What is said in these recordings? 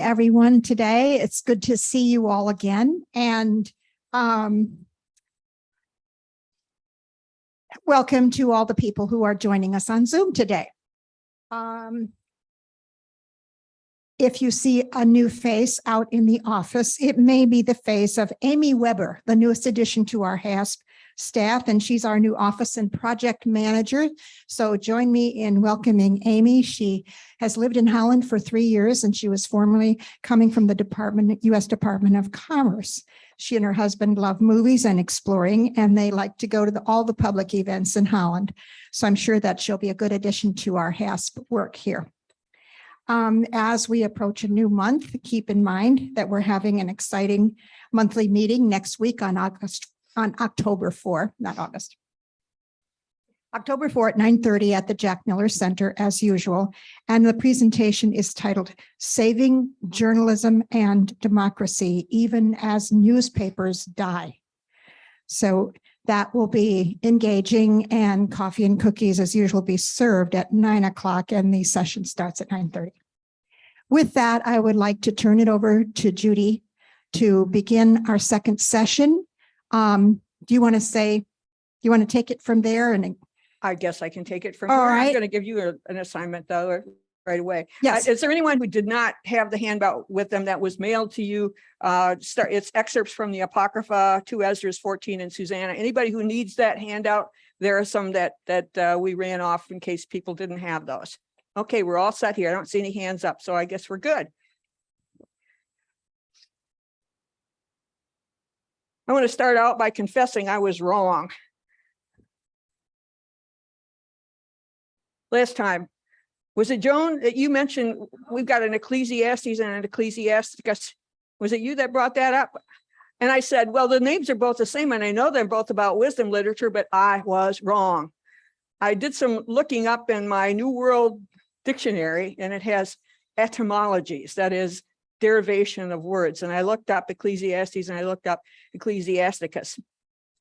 Everyone today. It's good to see you all again, and welcome to all the people who are joining us on Zoom today. If you see a new face out in the office, it may be the face of Amy Weber, the newest addition to our HASP staff, and she's our new office and project manager. So join me in welcoming Amy. She has lived in Holland for 3 years, and she was formerly coming from the U.S. Department of Commerce. She and her husband love movies and exploring, and they like to go to all the public events in Holland. So I'm sure that she'll be a good addition to our HASP work here. As we approach a new month, keep in mind that we're having an exciting monthly meeting next week on October 4, not August. October 4 at 9:30 at the Jack Miller Center as usual. And the presentation is titled Saving Journalism and Democracy, Even as Newspapers Die. So that will be engaging, and coffee and cookies as usual be served at 9 o'clock, and the session starts at 9:30. With that, I would like to turn it over to Judy to begin our second session. Do you want to take it from there? And I guess I can take it from here. right. I'm going to give you an assignment though right away. Yes. Is there anyone who did not have the handout with them that was mailed to you? It's excerpts from the Apocrypha, 2 Esdras 14 and Susanna. Anybody who needs that handout, there are some that we ran off in case people didn't have those. Okay, we're all set here. I don't see any hands up, so I guess we're good. I want to start out by confessing I was wrong. Last time, was it Joan that you mentioned we've got an Ecclesiastes and an Ecclesiasticus? Was it you that brought that up? And I said, well, the names are both the same, and I know they're both about wisdom literature, but I was wrong. I did some looking up in my New World Dictionary, and it has etymologies, that is, derivation of words. And I looked up Ecclesiastes and I looked up Ecclesiasticus.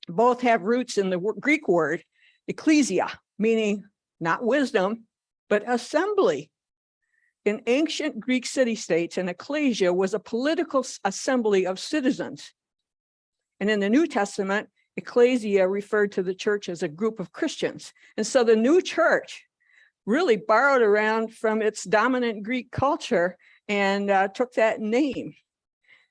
Both have roots in the Greek word ecclesia, meaning not wisdom, but assembly. In ancient Greek city-states, an ecclesia was a political assembly of citizens. And in the New Testament, ecclesia referred to the church as a group of Christians. And so the new church really borrowed around from its dominant Greek culture and took that name.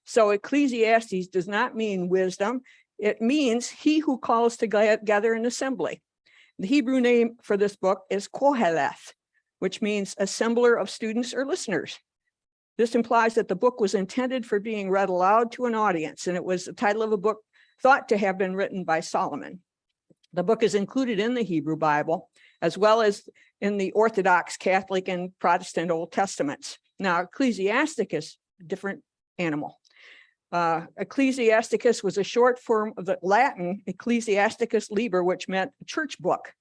So Ecclesiastes does not mean wisdom. It means he who calls together an assembly. The Hebrew name for this book is Koheleth, which means assembler of students or listeners. This implies that the book was intended for being read aloud to an audience, and it was the title of a book thought to have been written by Solomon. The book is included in the Hebrew Bible, as well as in the Orthodox, Catholic, and Protestant Old Testaments. Now, Ecclesiasticus, different animal. Ecclesiasticus was a short form of the Latin Ecclesiasticus Liber, which meant church book.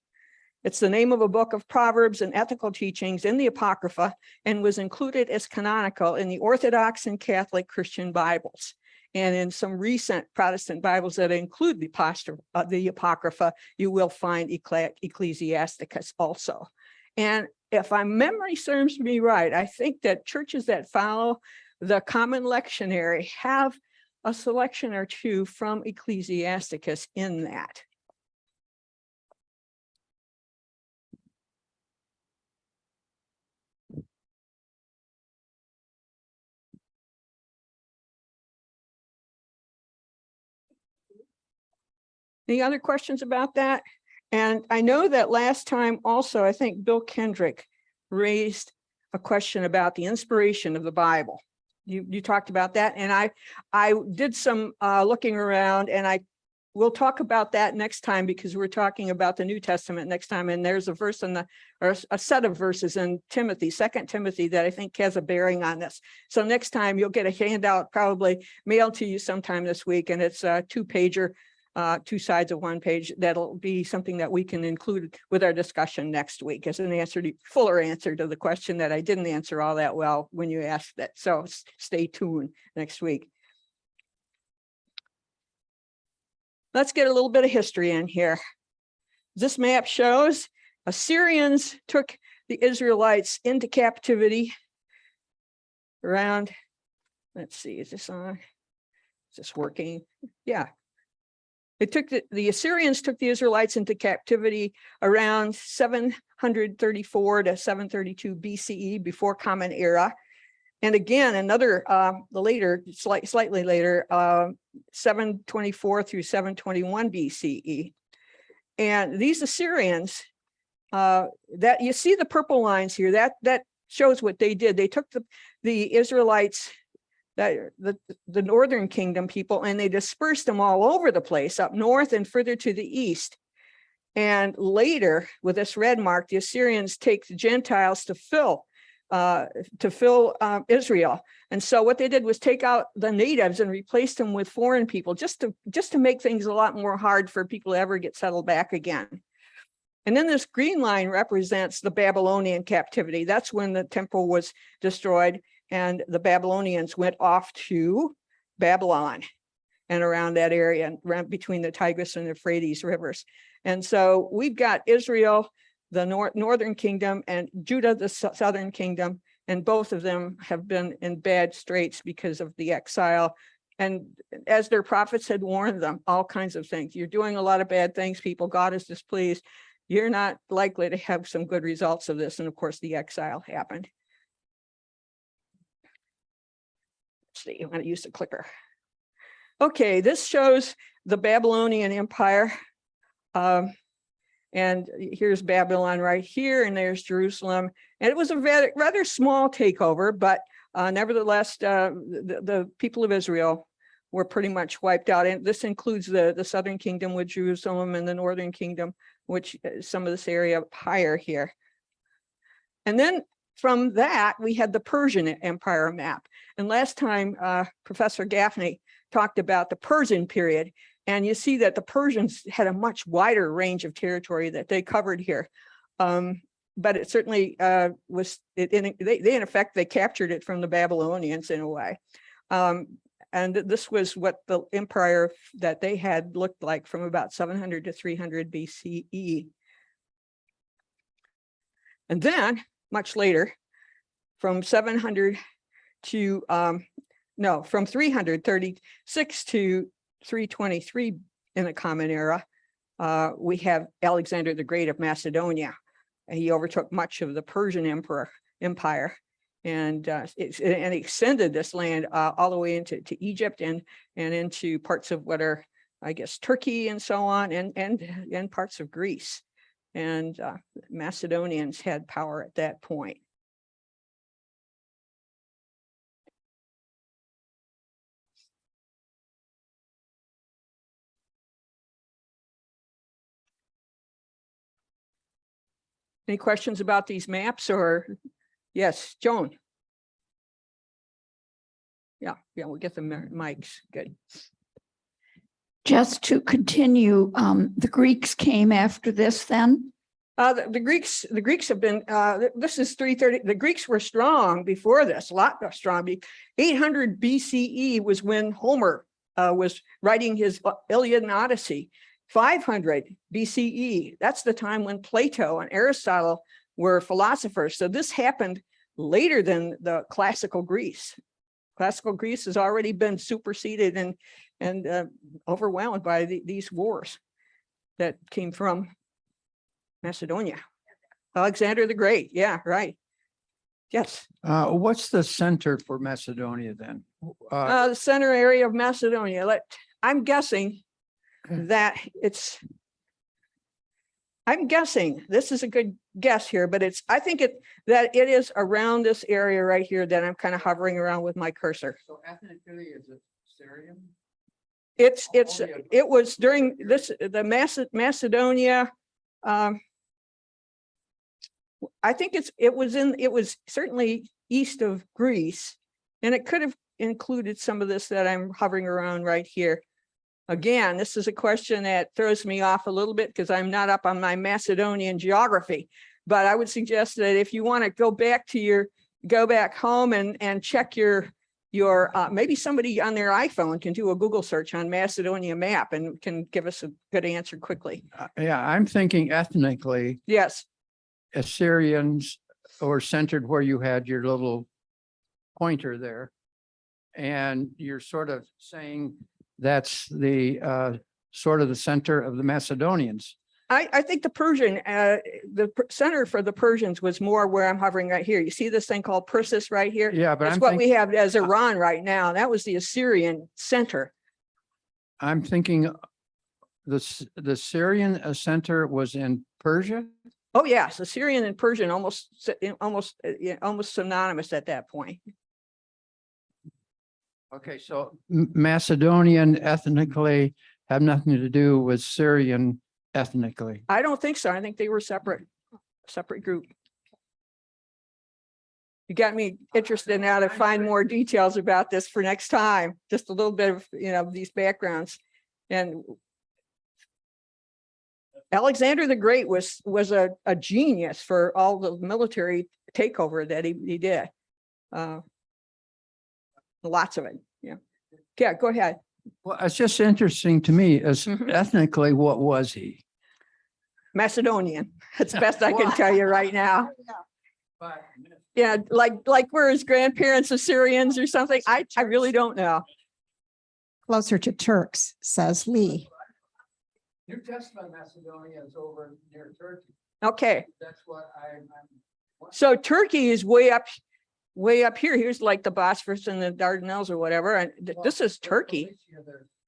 It's the name of a book of proverbs and ethical teachings in the Apocrypha, and was included as canonical in the Orthodox and Catholic Christian Bibles. And in some recent Protestant Bibles that include the Apocrypha, you will find Ecclesiasticus also. And if my memory serves me right, I think that churches that follow the common lectionary have a selection or two from Ecclesiasticus in that. Any other questions about that? And I know that last time also, I think Bill Kendrick raised a question about the inspiration of the Bible. You talked about that, and I did some looking around, and we'll talk about that next time, because we're talking about the New Testament next time, and there's a verse or a set of verses in Timothy, 2 Timothy, that I think has a bearing on this. So next time you'll get a handout, probably mailed to you sometime this week, and it's a 2-pager. 2 sides of 1 page. That'll be something that we can include with our discussion next week as an fuller answer to the question that I didn't answer all that well when you asked that. So stay tuned next week. Let's get a little bit of history in here. This map shows Assyrians took the Israelites into captivity around let's see, is this on? Is this working? Yeah. It took the Assyrians took the Israelites into captivity around 734 to 732 BCE, before Common Era. And again, another slightly later, 724 through 721 BCE. And these Assyrians, that you see the purple lines here, that shows what they did. They took the Israelites, the northern kingdom people, and they dispersed them all over the place, up north and further to the east. And later, with this red mark, the Assyrians take the Gentiles to fill Israel. And so what they did was take out the natives and replace them with foreign people, just to make things a lot more hard for people to ever get settled back again. And then this green line represents the Babylonian captivity. That's when the temple was destroyed and the Babylonians went off to Babylon and around that area, and around between the Tigris and the Euphrates rivers. And so we've got Israel, the northern kingdom, and Judah, the southern kingdom, and both of them have been in bad straits because of the exile. And as their prophets had warned them, all kinds of things. You're doing a lot of bad things, people. God is displeased. You're not likely to have some good results of this. And of course, the exile happened. Let's see, I'm going to use the clicker. Okay, this shows the Babylonian Empire. And here's Babylon right here, and there's Jerusalem. And it was a rather small takeover, but nevertheless, the people of Israel were pretty much wiped out. And this includes the southern kingdom with Jerusalem, and the northern kingdom, which is some of this area higher here. And then from that, we had the Persian Empire map. And last time, Professor Gaffney talked about the Persian period. And you see that the Persians had a much wider range of territory that they covered here. But it certainly was, in effect, they captured it from the Babylonians in a way. And this was what the empire that they had looked like from about 700 to 300 BCE. And then, much later, from 700 to, from 336 to 323 in the Common Era, we have Alexander the Great of Macedonia. He overtook much of the Persian Empire and extended this land all the way into Egypt and into parts of what are, I guess, Turkey and so on, and parts of Greece. And Macedonians had power at that point. Any questions about these maps? Or yes, Joan? Yeah, we'll get the mics. Good. Just to continue, the Greeks came after this then? The Greeks have been, this is 330. The Greeks were strong before this, a lot strong. 800 BCE was when Homer was writing his Iliad and Odyssey. 500 BCE, that's the time when Plato and Aristotle were philosophers. So this happened later than the classical Greece. Classical Greece has already been superseded and overwhelmed by these wars that came from Macedonia. Alexander the Great, yeah, right. Yes. What's the center for Macedonia then? The center area of Macedonia. I'm guessing that I'm guessing, this is a good guess here, but I think that it is around this area right here that I'm kind of hovering around with my cursor. So ethnically, is it Syrian? It was during the Macedonia. I think it was certainly east of Greece, and it could have included some of this that I'm hovering around right here. Again, this is a question that throws me off a little bit because I'm not up on my Macedonian geography, but I would suggest that if you want to go back home and check your maybe somebody on their iPhone can do a Google search on Macedonia map and can give us a good answer quickly. Yeah, I'm thinking ethnically. Yes. Assyrians were centered where you had your little pointer there. And you're sort of saying that's the sort of the center of the Macedonians. I think the Persian, center for the Persians was more where I'm hovering right here. You see this thing called Persis right here? Yeah, but That's I'm what we have as Iran right now. That was the Assyrian center. I'm thinking the Syrian center was in Persia. Oh, yes, Assyrian and Persian almost synonymous at that point. Okay, so Macedonian ethnically have nothing to do with Syrian ethnically. I don't think so. I think they were separate group. You got me interested now to find more details about this for next time, just a little bit of, these backgrounds. And Alexander the Great was a genius for all the military takeover that he did. Lots of it. Yeah. Yeah, go ahead. Well, it's just interesting to me as Mhm. ethnically, what was he? Macedonian. That's the best I can tell you right now. But Yeah, like were his grandparents Assyrians or something? I really don't know. Closer to Turks, says Lee. New Testament Macedonia is over near Turkey. Okay, That's what I'm. so Turkey is way up here. Here's like the Bosphorus and the Dardanelles or whatever. And this is Turkey.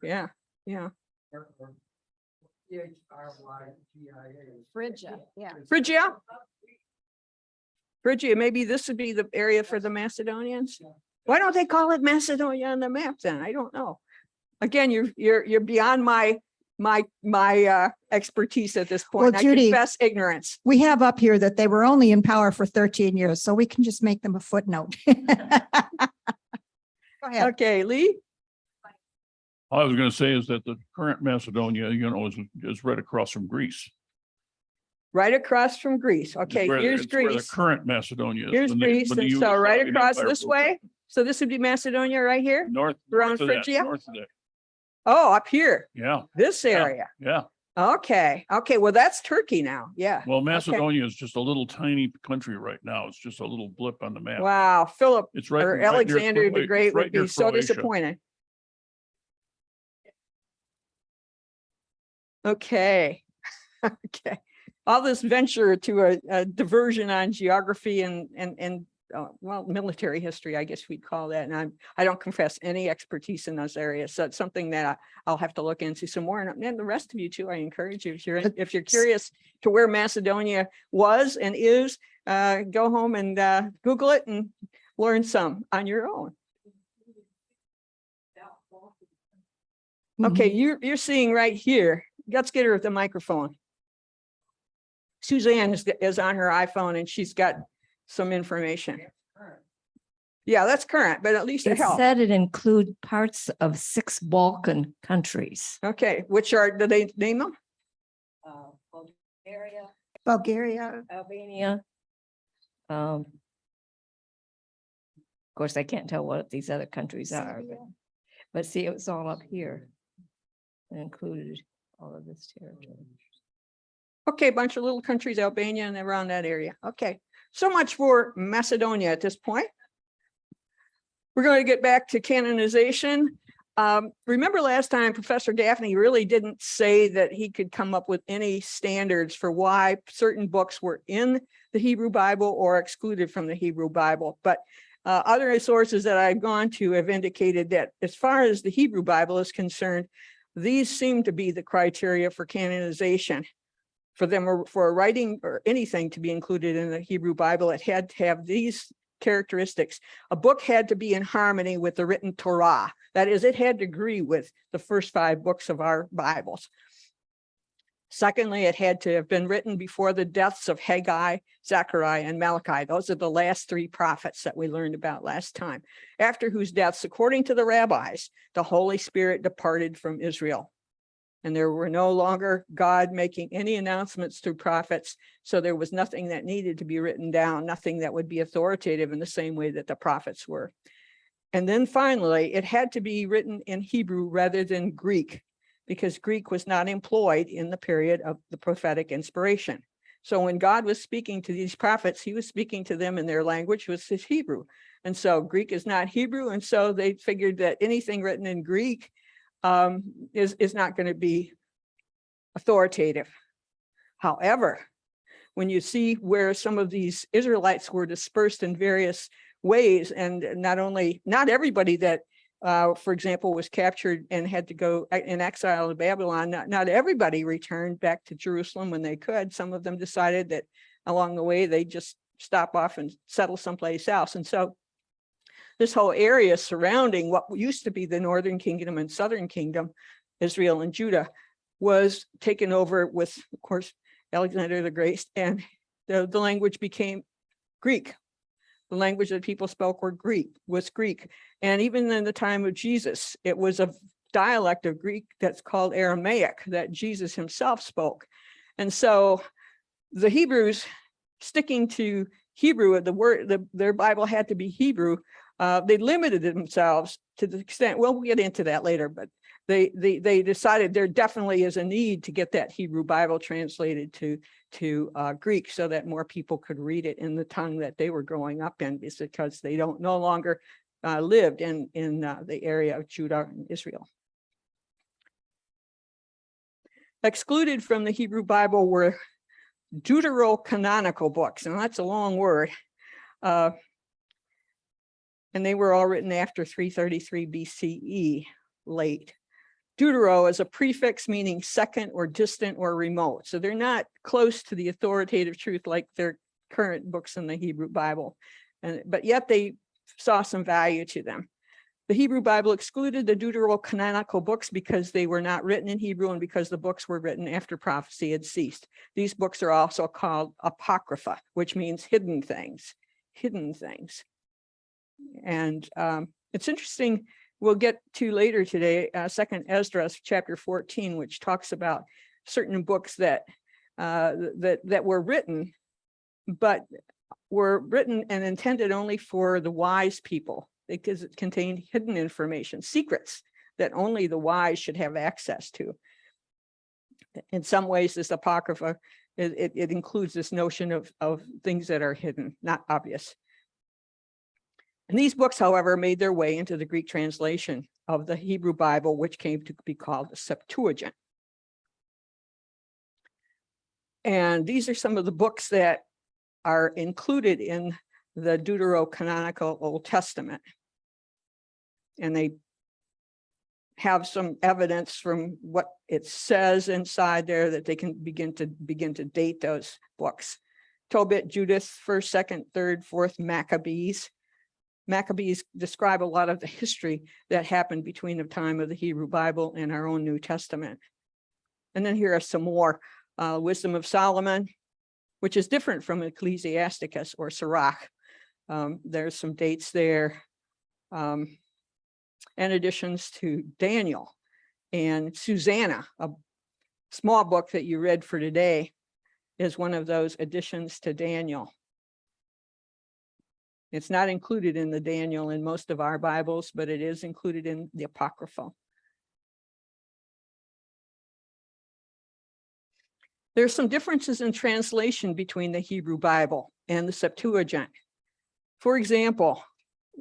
Yeah, yeah. Phrygia, yeah. Phrygia, maybe this would be the area for the Macedonians. Why don't they call it Macedonia on the map then? I don't know. Again, you're beyond my expertise at this point. Well, I Judy- confess ignorance. We have up here that they were only in power for 13 years, so we can just make them a footnote. Go ahead. Okay, Lee? All I was going to say is that the current Macedonia, is right across from Greece. Right across from Greece. Okay, It's where- here's it's where the Greece. Current Macedonia. is. Here's When the- Greece. when the And so right Yugoslavian across Empire this broke up. way. So this would be Macedonia right here? North. Around north of that, Phrygia? North of that. Oh, up here, Yeah, this area. yeah. Okay, well, that's Turkey now. Yeah. Well, Macedonia is just a little tiny country right now. It's just a little blip on the map. Wow, Philip It's right. or right near Alexander the Croatia. Great It's right would be near so Croatia. disappointed. Okay. Okay. All this venture to a diversion on geography and military history, I guess we'd call that. And I don't confess any expertise in those areas. So it's something that I'll have to look into some more. And the rest of you too, I encourage you, if you're curious to where Macedonia was and is, go home and Google it and learn some on your own. Okay, you're seeing right here. Let's get her at the microphone. Suzanne is on her iPhone and she's got some information. Yeah, that's current, but at least it It helps. said it include parts of 6 Balkan countries. Okay, do they name them? Bulgaria, Bulgaria, Albania. Of course, I can't tell what these other countries are, but see, it was all up here. It included all of this territory. Okay, bunch of little countries, Albania and around that area. Okay, so much for Macedonia at this point. We're going to get back to canonization. Remember last time Professor Gaffney really didn't say that he could come up with any standards for why certain books were in the Hebrew Bible or excluded from the Hebrew Bible. But other sources that I've gone to have indicated that as far as the Hebrew Bible is concerned, these seem to be the criteria for canonization. For them, or for writing or anything to be included in the Hebrew Bible, it had to have these characteristics. A book had to be in harmony with the written Torah. That is, it had to agree with the first 5 books of our Bibles. Secondly, it had to have been written before the deaths of Haggai, Zechariah, and Malachi. Those are the last 3 prophets that we learned about last time, after whose deaths, according to the rabbis, the Holy Spirit departed from Israel. And there were no longer God making any announcements through prophets. So there was nothing that needed to be written down, nothing that would be authoritative in the same way that the prophets were. And then finally, it had to be written in Hebrew rather than Greek, because Greek was not employed in the period of the prophetic inspiration. So when God was speaking to these prophets, he was speaking to them in their language, which is Hebrew. And so Greek is not Hebrew. And so they figured that anything written in Greek is not going to be authoritative. However, when you see where some of these Israelites were dispersed in various ways, and not everybody that, for example, was captured and had to go in exile to Babylon, not everybody returned back to Jerusalem when they could. Some of them decided that along the way, they just stop off and settle someplace else. And so this whole area surrounding what used to be the Northern Kingdom and Southern Kingdom, Israel and Judah, was taken over with, of course, Alexander the Great, and the language became Greek. The language that people spoke was Greek. And even in the time of Jesus, it was a dialect of Greek that's called Aramaic that Jesus himself spoke. And so the Hebrews, sticking to Hebrew, their Bible had to be Hebrew. They limited themselves to the extent, well, we'll get into that later, but they decided there definitely is a need to get that Hebrew Bible translated to Greek so that more people could read it in the tongue that they were growing up in, because they no longer lived in the area of Judah and Israel. Excluded from the Hebrew Bible were deuterocanonical books, and that's a long word. And they were all written after 333 BCE, late. Deutero is a prefix meaning second or distant or remote. So they're not close to the authoritative truth like their current books in the Hebrew Bible. But yet they saw some value to them. The Hebrew Bible excluded the deuterocanonical books because they were not written in Hebrew and because the books were written after prophecy had ceased. These books are also called apocrypha, which means hidden things. And it's interesting, we'll get to later today, 2nd Esdras chapter 14, which talks about certain books that were written, but were written and intended only for the wise people, because it contained hidden information, secrets that only the wise should have access to. In some ways, this apocrypha, it includes this notion of things that are hidden, not obvious. And these books, however, made their way into the Greek translation of the Hebrew Bible, which came to be called the Septuagint. And these are some of the books that are included in the deuterocanonical Old Testament. And they have some evidence from what it says inside there that they can begin to date those books. Tobit, Judith, 1st, 2nd, 3rd, 4th, Maccabees. Maccabees describe a lot of the history that happened between the time of the Hebrew Bible and our own New Testament. And then here are some more. Wisdom of Solomon, which is different from Ecclesiasticus or Sirach. There's some dates there. And additions to Daniel and Susanna, a small book that you read for today, is one of those additions to Daniel. It's not included in the Daniel in most of our Bibles, but it is included in the Apocrypha. There's some differences in translation between the Hebrew Bible and the Septuagint. For example,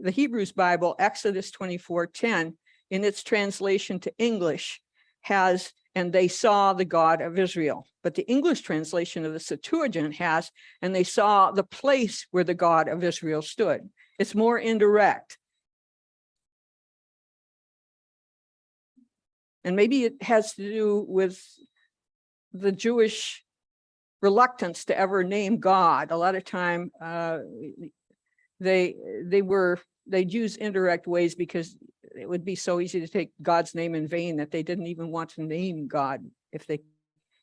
the Hebrews Bible, Exodus 24:10, in its translation to English, has, and they saw the God of Israel. But the English translation of the Septuagint has, and they saw the place where the God of Israel stood. It's more indirect. And maybe it has to do with the Jewish reluctance to ever name God. A lot of time they'd use indirect ways because it would be so easy to take God's name in vain that they didn't even want to name God if they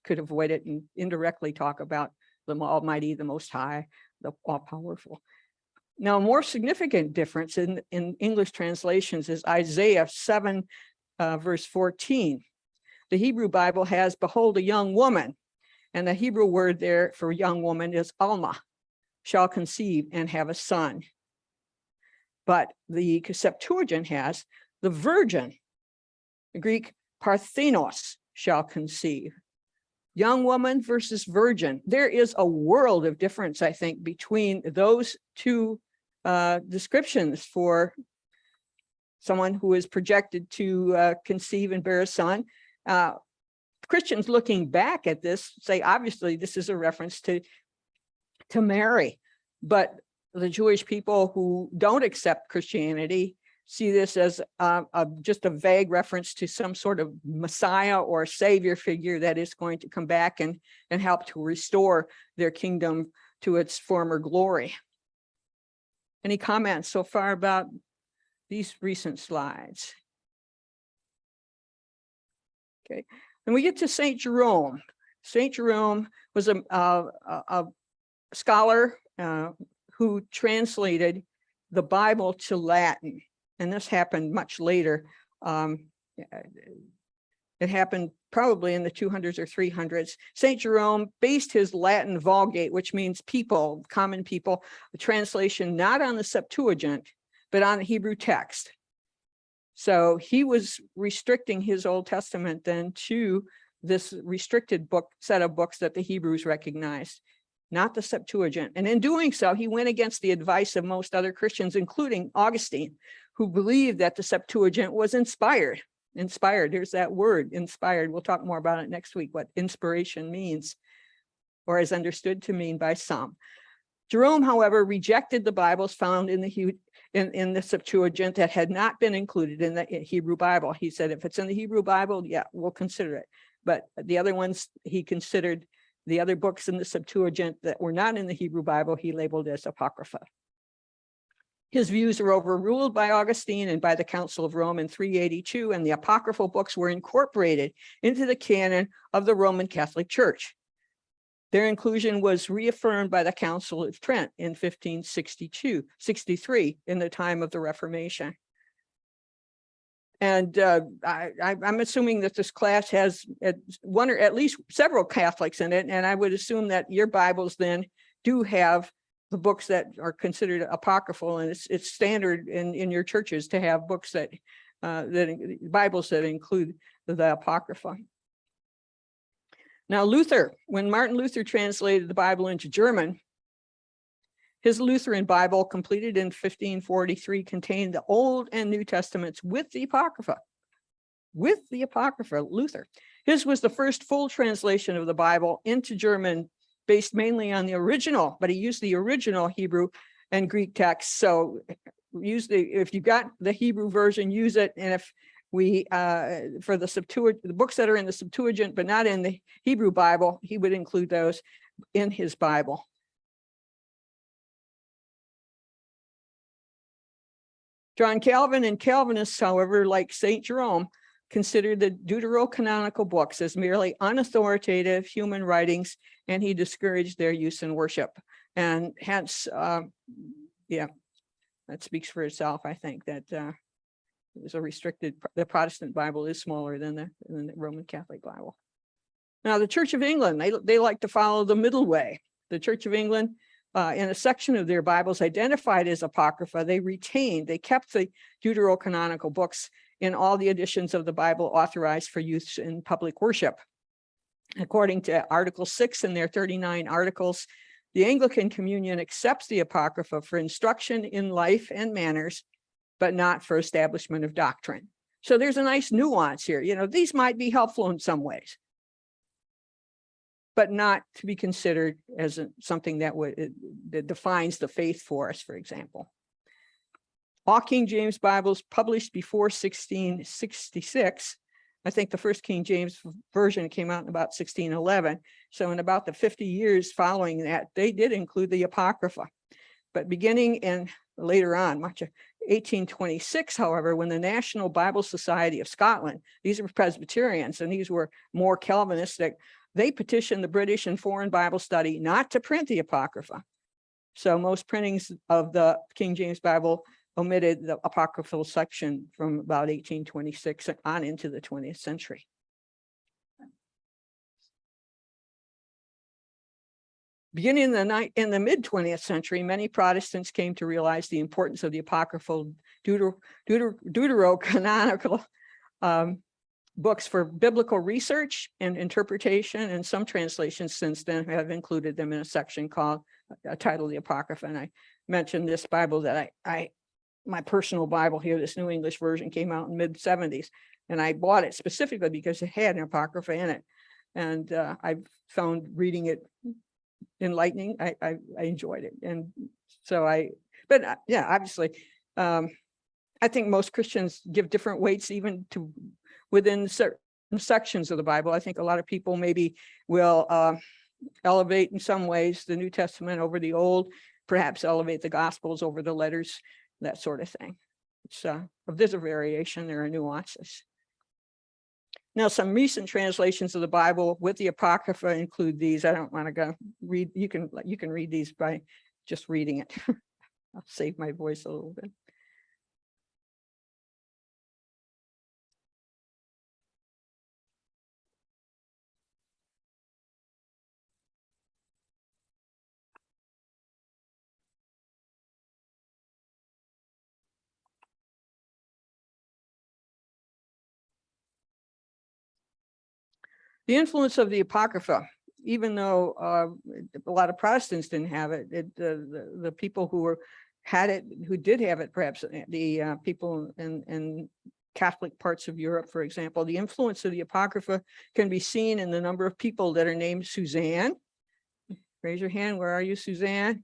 could avoid it and indirectly talk about the Almighty, the Most High, the All-Powerful. Now, a more significant difference in English translations is Isaiah 7, verse 14. The Hebrew Bible has, behold, a young woman, and the Hebrew word there for young woman is Alma, shall conceive and have a son. But the Septuagint has the virgin, the Greek Parthenos, shall conceive. Young woman versus virgin. There is a world of difference, I think, between those two descriptions for someone who is projected to conceive and bear a son. Christians looking back at this say, obviously, this is a reference to Mary, but the Jewish people who don't accept Christianity see this as just a vague reference to some sort of Messiah or Savior figure that is going to come back and help to restore their kingdom to its former glory. Any comments so far about these recent slides? Okay, and we get to Saint Jerome. Saint Jerome was a scholar who translated the Bible to Latin. And this happened much later. It happened probably in the 200s or 300s. Saint Jerome based his Latin Vulgate, which means people, common people, the translation not on the Septuagint, but on the Hebrew text. So he was restricting his Old Testament then to this restricted set of books that the Hebrews recognized, not the Septuagint. And in doing so, he went against the advice of most other Christians, including Augustine, who believed that the Septuagint was inspired. Inspired, here's that word, inspired. We'll talk more about it next week, what inspiration means, or is understood to mean by some. Jerome, however, rejected the Bibles found in the Septuagint that had not been included in the Hebrew Bible. He said, if it's in the Hebrew Bible, yeah, we'll consider it. But the other ones, he considered the other books in the Septuagint that were not in the Hebrew Bible, he labeled as Apocrypha. His views were overruled by Augustine and by the Council of Rome in 382, and the apocryphal books were incorporated into the canon of the Roman Catholic Church. Their inclusion was reaffirmed by the Council of Trent in 1563, in the time of the Reformation. And I'm assuming that this class has one or at least several Catholics in it, and I would assume that your Bibles then do have the books that are considered apocryphal, and it's standard in your churches to have books that Bibles that include the Apocrypha. Now Luther, when Martin Luther translated the Bible into German, his Lutheran Bible, completed in 1543, contained the Old and New Testaments with the Apocrypha. With the Apocrypha, Luther. His was the first full translation of the Bible into German, based mainly on the original, but he used the original Hebrew and Greek text. So if you got the Hebrew version, use it. And if we, for the Septuagint, the books that are in the Septuagint, but not in the Hebrew Bible, he would include those in his Bible. John Calvin and Calvinists, however, like Saint Jerome, considered the deuterocanonical books as merely unauthoritative human writings, and he discouraged their use in worship. And hence, yeah, that speaks for itself. I think that it was a restricted, the Protestant Bible is smaller than the Roman Catholic Bible. Now, the Church of England, they like to follow the middle way. The Church of England, in a section of their Bibles identified as Apocrypha, they kept the deuterocanonical books in all the editions of the Bible authorized for use in public worship. According to Article 6 in their 39 articles, the Anglican Communion accepts the Apocrypha for instruction in life and manners, but not for establishment of doctrine. So there's a nice nuance here. You know, these might be helpful in some ways, but not to be considered as something that defines the faith for us, for example. All King James Bibles published before 1666. I think the first King James version came out in about 1611. So in about the 50 years following that, they did include the Apocrypha. But beginning in later on, much of 1826, however, when the National Bible Society of Scotland, these were Presbyterians and these were more Calvinistic, they petitioned the British and Foreign Bible Study not to print the Apocrypha. So most printings of the King James Bible omitted the apocryphal section from about 1826 on into the 20th century. Beginning in the mid-20th century, many Protestants came to realize the importance of the apocryphal deuterocanonical books for biblical research and interpretation, and some translations since then have included them in a section called titled the Apocrypha. And mention this Bible that my personal Bible here, this New English version, came out in mid-70s. And I bought it specifically because it had an apocrypha in it. And I found reading it enlightening. I enjoyed it. And so yeah, obviously, I think most Christians give different weights even to within certain sections of the Bible. I think a lot of people maybe will elevate in some ways the New Testament over the Old, perhaps elevate the Gospels over the letters, that sort of thing. There's a variation, there are nuances. Now, some recent translations of the Bible with the Apocrypha include these. I don't want to go read, you can read these by just reading it. I'll save my voice a little bit. The influence of the Apocrypha, even though a lot of Protestants didn't have it, the people who did have it, perhaps the people in Catholic parts of Europe, for example, the influence of the Apocrypha can be seen in the number of people that are named Suzanne. Raise your hand. Where are you, Suzanne?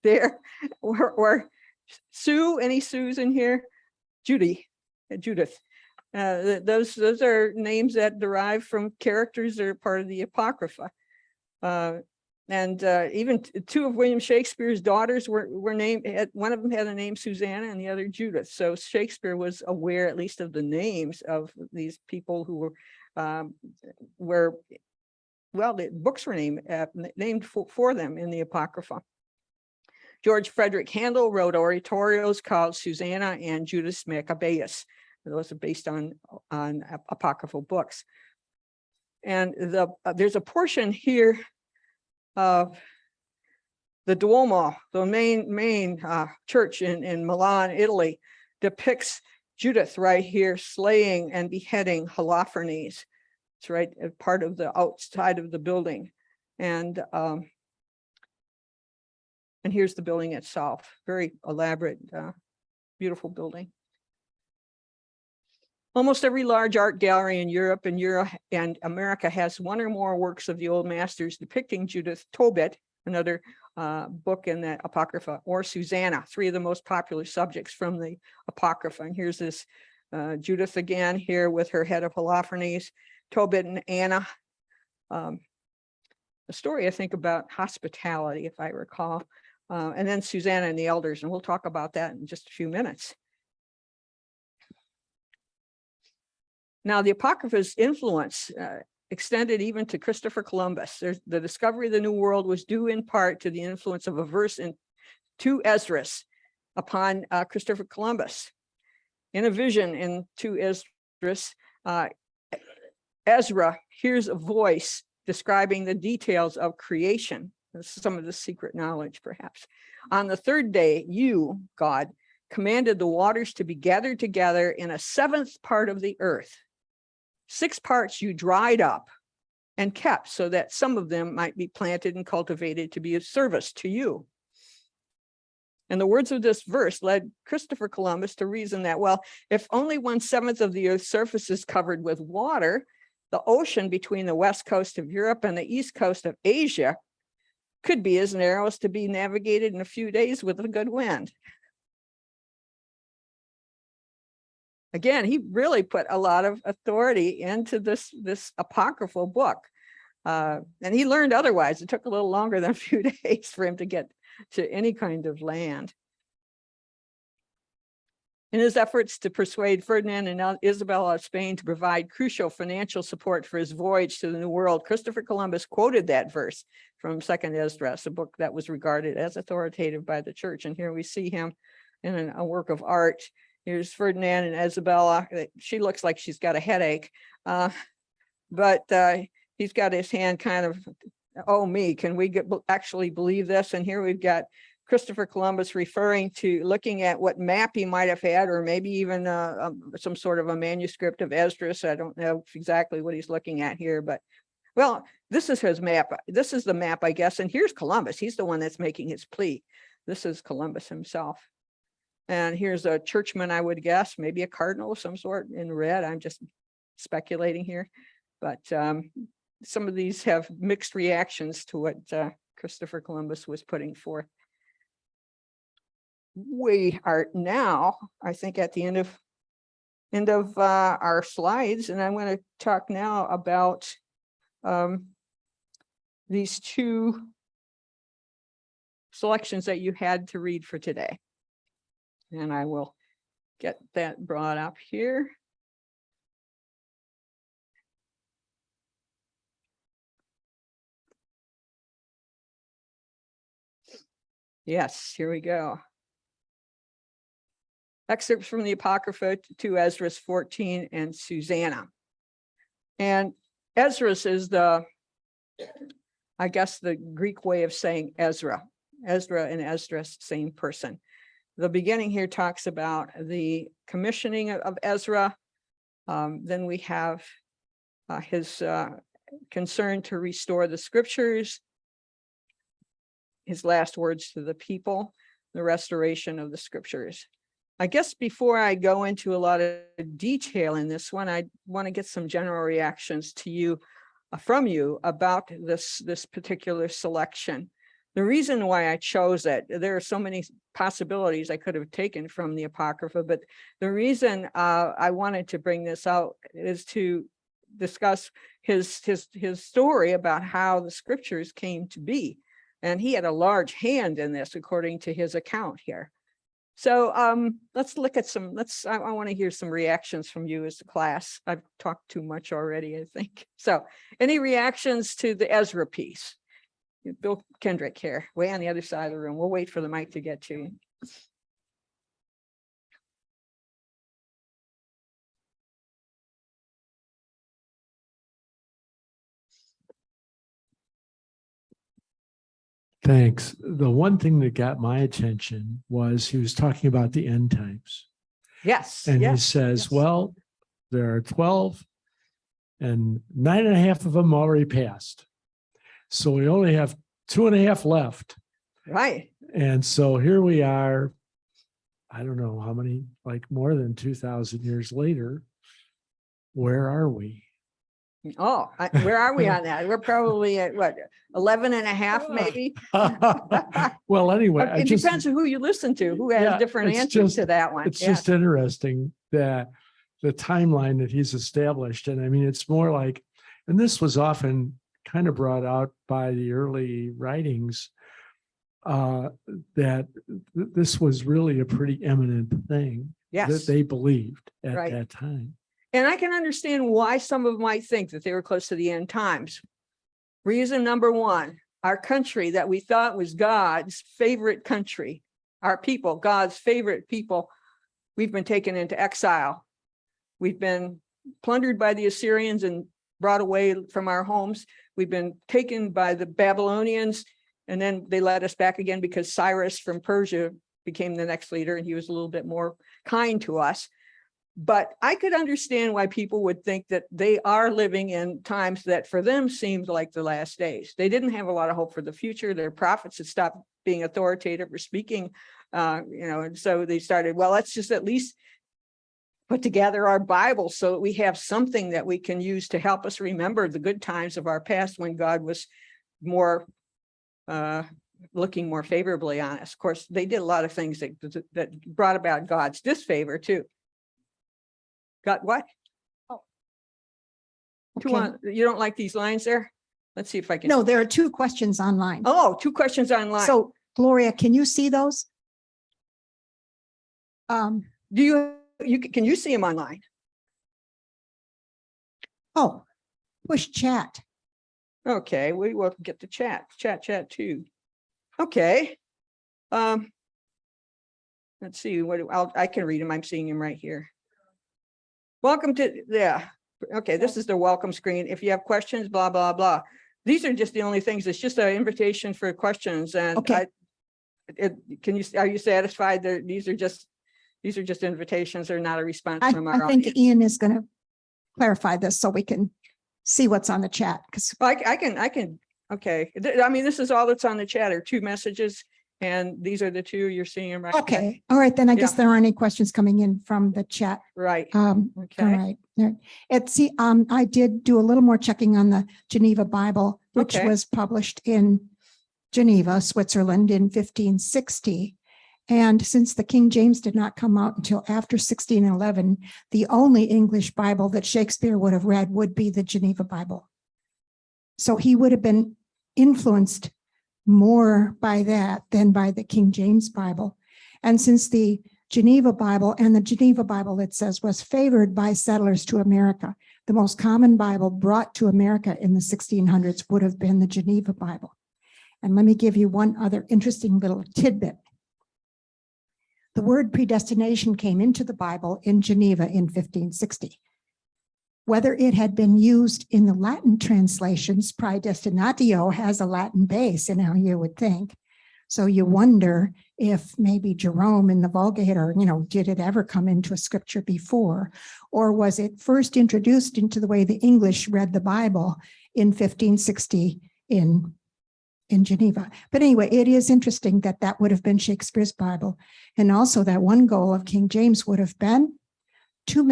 There. Or Sue. Any Sues in here? Judy. Judith. Those are names that derive from characters that are part of the Apocrypha. And even two of William Shakespeare's daughters were named, one of them had the name Susanna and the other Judith. So Shakespeare was aware at least of the names of these people who were well, the books were named for them in the Apocrypha. George Frederick Handel wrote oratorios called Susanna and Judas Maccabeus. Those are based on apocryphal books. And there's a portion here of the Duomo, the main church in Milan, Italy, depicts Judith right here slaying and beheading Holofernes. It's right at part of the outside of the building. And here's the building itself. Very elaborate, beautiful building. Almost every large art gallery in Europe and America has one or more works of the old masters depicting Judith Tobit, another book in the Apocrypha, or Susanna, three of the most popular subjects from the Apocrypha. And here's this Judith again here with her head of Holofernes, Tobit and Anna. A story, I think, about hospitality, if I recall. And then Susanna and the elders, and we'll talk about that in just a few minutes. Now, the Apocrypha's influence extended even to Christopher Columbus. The discovery of the New World was due in part to the influence of a verse in 2 Esdras upon Christopher Columbus. In a vision in 2 Esdras, Ezra hears a voice describing the details of creation. This is some of the secret knowledge, perhaps. On the 3rd day, you, God, commanded the waters to be gathered together in a 7th part of the earth. 6 parts you dried up and kept so that some of them might be planted and cultivated to be of service to you. And the words of this verse led Christopher Columbus to reason that, well, if only 1/7 of the earth's surface is covered with water, the ocean between the west coast of Europe and the east coast of Asia could be as narrow as to be navigated in a few days with a good wind. Again, he really put a lot of authority into this apocryphal book. And he learned otherwise. It took a little longer than a few days for him to get to any kind of land. In his efforts to persuade Ferdinand and Isabella of Spain to provide crucial financial support for his voyage to the New World, Christopher Columbus quoted that verse from 2nd Esdras, a book that was regarded as authoritative by the church. And here we see him in a work of art. Here's Ferdinand and Isabella. She looks like she's got a headache, but he's got his hand kind of, oh me, can we actually believe this? And here we've got Christopher Columbus looking at what map he might have had, or maybe even some sort of a manuscript of Esdras. I don't know exactly what he's looking at here, but well, this is his map. This is the map, I guess. And here's Columbus. He's the one that's making his plea This is Columbus himself. And here's a churchman, I would guess, maybe a cardinal of some sort in red. I'm just speculating here. But some of these have mixed reactions to what Christopher Columbus was putting forth. We are now, I think, at the end of our slides, and I'm going to talk now about these two selections that you had to read for today. And I will get that brought up here. Yes, here we go. Excerpts from the Apocrypha to Ezra's 14 and Susanna. And Ezra's is the, I guess, the Greek way of saying Ezra. Ezra and Esdras, same person. The beginning here talks about the commissioning of Ezra. Then we have his concern to restore the scriptures, his last words to the people, the restoration of the scriptures. I guess before I go into a lot of detail in this one, I want to get some general reactions to you, from you about this particular selection. The reason why I chose it, there are so many possibilities I could have taken from the Apocrypha, but the reason I wanted to bring this out is to discuss his story about how the scriptures came to be. And he had a large hand in this, according to his account here. So let's look at some, I want to hear some reactions from you as a class. I've talked too much already, I think. So any reactions to the Ezra piece? Bill Kendrick here, way on the other side of the room. We'll wait for the mic to get to you. Thanks. The one thing that got my attention was he was talking about the end times. Yes. And yes, he says, yes. well, there are 12 and 9.5 of them already passed. So we only have 2.5 left. Right. And so here we are, I don't know how many, like more than 2,000 years later. Where are we? Oh, where are we on that? We're probably at what, 11.5 maybe? Well, anyway, It depends on who you listen to, who has Yeah, different it's answers just- to that one. It's Yeah. just interesting that the timeline that he's established. And I mean, it's more like, and this was often kind of brought out by the early writings, that this was really a pretty eminent thing Yes. that they believed at Right. that time. And I can understand why some of them might think that they were close to the end times. Reason number one, our country that we thought was God's favorite country, our people, God's favorite people, we've been taken into exile. We've been plundered by the Assyrians and brought away from our homes. We've been taken by the Babylonians, and then they let us back again because Cyrus from Persia became the next leader, and he was a little bit more kind to us. But I could understand why people would think that they are living in times that for them seemed like the last days. They didn't have a lot of hope for the future. Their prophets had stopped being authoritative or speaking, and so they started, well, let's just at least put together our Bible so that we have something that we can use to help us remember the good times of our past when God was more looking more favorably on us. Of course, they did a lot of things that brought about God's disfavor too. Got what? Oh. You don't like these lines there? Let's see if I can. No, there are 2 questions online. Oh, 2 questions online. So Gloria, can you see those? Do can you see them online? Oh, push chat. Okay, we will get to chat too. Okay. Let's see what I can read them. I'm seeing them right here. Welcome to, yeah. Okay, this is the welcome screen. If you have questions, blah, blah, blah. These are just the only things. It's just an invitation for questions. And Okay. Are you satisfied that these are just invitations? They're not a response from our I think audience. Ian is going to clarify this so we can see what's on the chat because I can, okay. I mean, this is all that's on the chat are 2 messages. And these are the two you're seeing them right there. Okay, all right, then I guess Yeah. there aren't any questions coming in from the chat. Right. All Okay. right. There- I did do a little more checking on the Geneva Bible, which Okay. was published in Geneva, Switzerland in 1560. And since the King James did not come out until after 1611, the only English Bible that Shakespeare would have read would be the Geneva Bible. So he would have been influenced more by that than by the King James Bible. And since the Geneva Bible, and the Geneva Bible, it says, was favored by settlers to America, the most common Bible brought to America in the 1600s would have been the Geneva Bible. And let me give you one other interesting little tidbit. The word predestination came into the Bible in Geneva in 1560. Whether it had been used in the Latin translations, predestinatio has a Latin base, you know, you would think. So you wonder if maybe Jerome in the Vulgate, or, you know, did it ever come into a scripture before? Or was it first introduced into the way the English read the Bible in 1560 in Geneva? But anyway, it is interesting that that would have been Shakespeare's Bible. And also that one goal of King James would have been too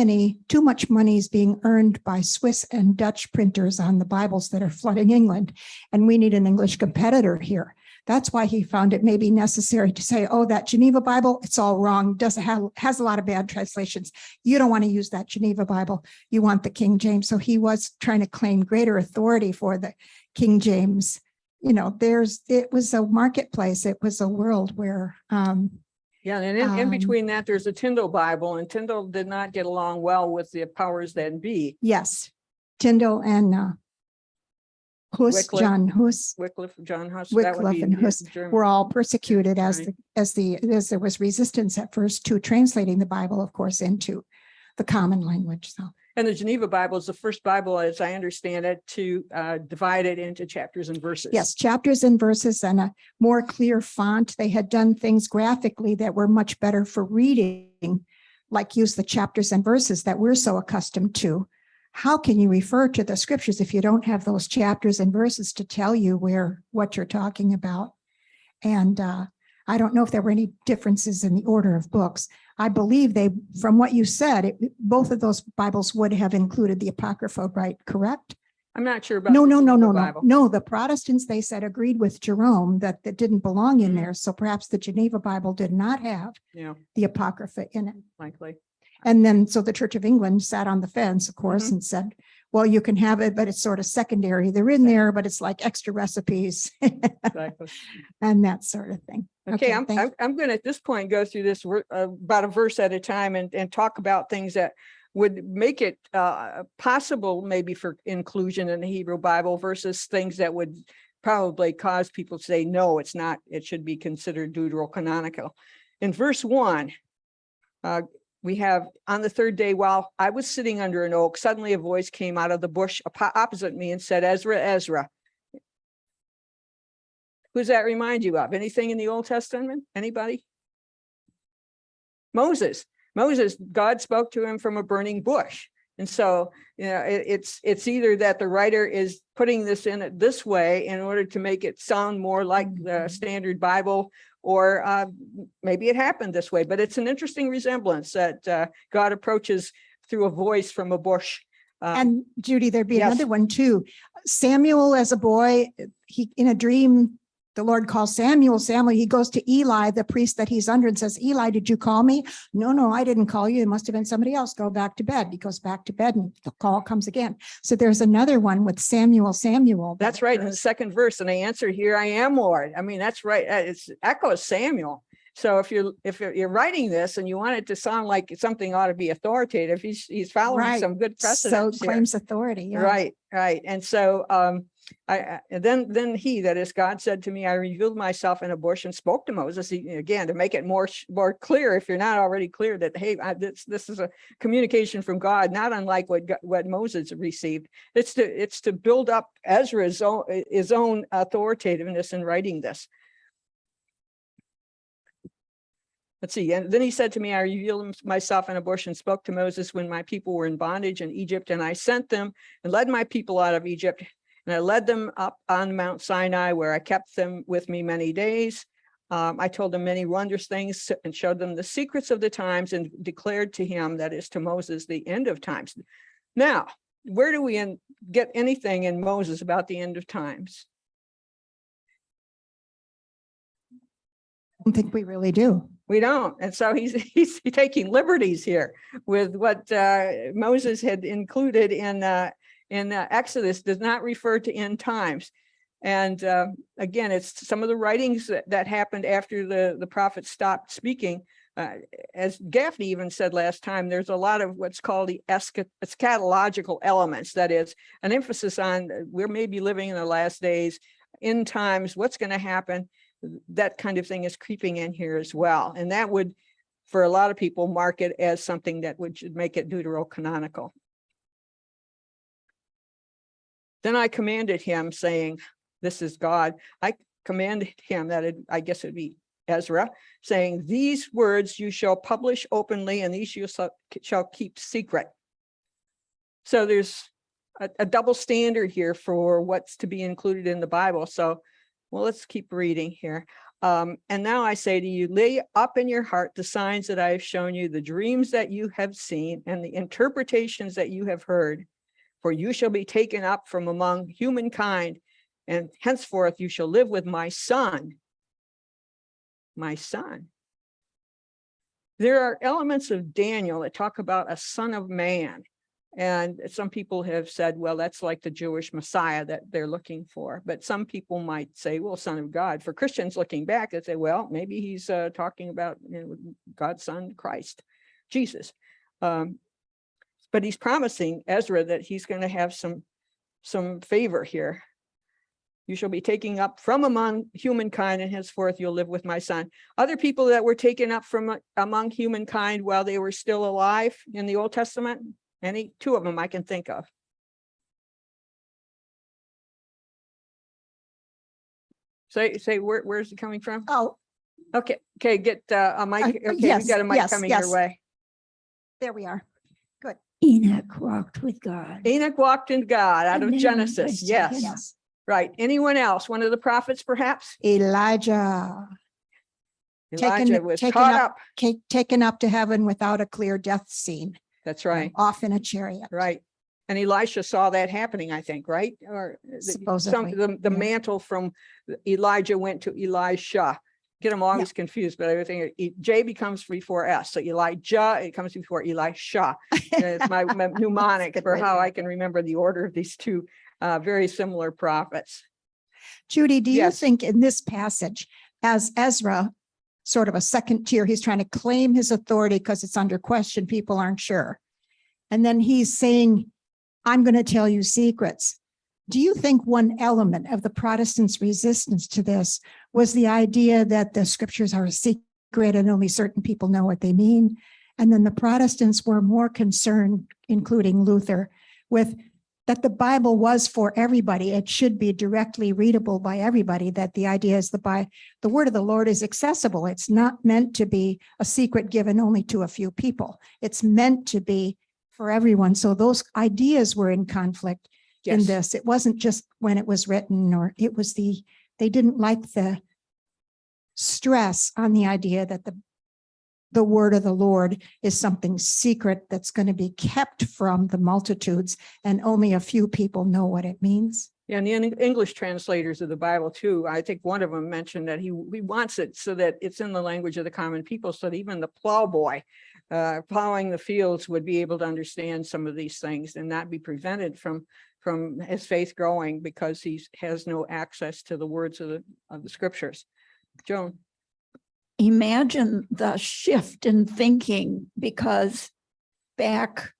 much money is being earned by Swiss and Dutch printers on the Bibles that are flooding England. And we need an English competitor here. That's why he found it maybe necessary to say, oh, that Geneva Bible, it's all wrong, has a lot of bad translations. You don't want to use that Geneva Bible. You want the King James. So he was trying to claim greater authority for the King James. You know, it was a marketplace. It was a world where, Yeah, and in between that, there's a Tyndale Bible, and Tyndale did not get along well with the powers that be. yes, Tyndale and Hus, Wycliffe. John Hus, Wycliffe, John Huss, that would Wycliffe be and Hus German. were all persecuted as right. as there was resistance at first to translating the Bible, of course, into the common language. So And the Geneva Bible is the first Bible, as I understand it, to divide it into chapters and verses. yes, chapters and verses and a more clear font. They had done things graphically that were much better for reading, like use the chapters and verses that we're so accustomed to. How can you refer to the scriptures if you don't have those chapters and verses to tell you what you're talking about? And I don't know if there were any differences in the order of books. I believe from what you said, both of those Bibles would have included the Apocrypha, right? Correct? I'm not sure about. No, the no, no, Geneva no, no. Bible. No, the Protestants, they said, agreed with Jerome that didn't belong in Mhm. there. So perhaps the Geneva Bible did not have Yeah, the Apocrypha in it. likely. And then, so the Church of England sat on the fence, of course, Mm-hmm. and said, well, you can have it, but it's sort of secondary. They're in there, but it's like extra recipes Exactly. and that sort of thing. Okay, I'm thank- going to at this point go through this about a verse at a time and talk about things that would make it possible maybe for inclusion in the Hebrew Bible versus things that would probably cause people to say, no, it's not, it should be considered deuterocanonical. In verse 1, we have, on the third day, while I was sitting under an oak, suddenly a voice came out of the bush opposite me and said, Ezra, Ezra. Who does that remind you of? Anything in the Old Testament? Anybody? Moses, God spoke to him from a burning bush. And so, you know, it's either that the writer is putting this in it this way in order to make it sound more like the standard Bible, or maybe it happened this way, but it's an interesting resemblance that God approaches through a voice from a bush. And Judy, there'd be yes. another one too. Samuel, as a boy, he in a dream, the Lord calls Samuel. He goes to Eli, the priest that he's under, and says, Eli, did you call me? No, I didn't call you. It must have been somebody else. Go back to bed. He goes back to bed and the call comes again. So there's another one with Samuel. That's right. In the second verse. And I answered, here I am, Lord. I mean, that's right. It's echoes Samuel. So if you're writing this and you want it to sound like something ought to be authoritative, he's following Right. some good So precedents here. claims authority. Yeah. Right. And so then he, that is God, said to me, I revealed myself in a bush and spoke to Moses again to make it more clear, if you're not already clear, that hey, this is a communication from God, not unlike what Moses received. It's to build up Ezra's his own authoritativeness in writing this. Let's see. And then he said to me, I revealed myself in a bush and spoke to Moses when my people were in bondage in Egypt. And I sent them and led my people out of Egypt. And I led them up on Mount Sinai, where I kept them with me many days. I told him many wondrous things and showed them the secrets of the times and declared to him, that is to Moses, the end of times. Now, where do we get anything in Moses about the end of times? I don't think we really do. We don't. And so he's taking liberties here with what Moses had included in Exodus does not refer to end times. And again, it's some of the writings that happened after the prophet stopped speaking. As Gaffney even said last time, there's a lot of what's called the eschatological elements. That is an emphasis on we're maybe living in the last days, end times, what's going to happen. That kind of thing is creeping in here as well. And that would, for a lot of people, mark it as something that should make it deuterocanonical. Then I commanded him, saying, this is God. I commanded him, I guess it'd be Ezra, saying, these words you shall publish openly, and these you shall keep secret. So there's a double standard here for what's to be included in the Bible. So, well, let's keep reading here. And now I say to you, lay up in your heart the signs that I have shown you, the dreams that you have seen, and the interpretations that you have heard. For you shall be taken up from among humankind, and henceforth you shall live with my son. My son. There are elements of Daniel that talk about a son of man. And some people have said, well, that's like the Jewish Messiah that they're looking for. But some people might say, well, son of God. For Christians looking back, they say, well, maybe he's talking about God's son, Christ, Jesus. But he's promising Ezra that he's going to have some favor here. You shall be taken up from among humankind, and henceforth you'll live with my son. Other people that were taken up from among humankind while they were still alive in the Old Testament, two of them I can think of. Say where's it coming from? Oh, Okay, get a mic. Okay, yes, we've got a mic yes, coming yes. your way. there we are. Enoch walked with God. Enoch walked in God out And of then Genesis. I Yes, said, Yes. right. Anyone else? One of the prophets, perhaps? Elijah Elijah was taken caught up- up. taken up to heaven without a clear death scene. That's right. Off in a chariot. Right. And Elisha saw that happening, I think, right? Or Supposedly, the yeah. mantle from Elijah went to Elisha. Get them always confused, but everything J becomes before S. So Elijah, it comes before Elisha. It's my mnemonic good for way to how do I can remember the order of these two very similar prophets. Judy, do you Yes. think in this passage, as Ezra, sort of a second tier, he's trying to claim his authority because it's under question, people aren't sure. And then he's saying, I'm going to tell you secrets. Do you think one element of the Protestants' resistance to this was the idea that the scriptures are a secret and only certain people know what they mean? And then the Protestants were more concerned, including Luther, with that the Bible was for everybody. It should be directly readable by everybody, that the idea is the word of the Lord is accessible. It's not meant to be a secret given only to a few people. It's meant to be for everyone. So those ideas were in conflict in Yes. this. It wasn't just when it was written, or it was they didn't like the stress on the idea that the word of the Lord is something secret that's going to be kept from the multitudes and only a few people know what it means. Yeah, and the English translators of the Bible too, I think one of them mentioned that he wants it so that it's in the language of the common people, so that even the plowboy plowing the fields would be able to understand some of these things and not be prevented from his faith growing because he has no access to the words of the scriptures. Joan. Imagine the shift in thinking, because back,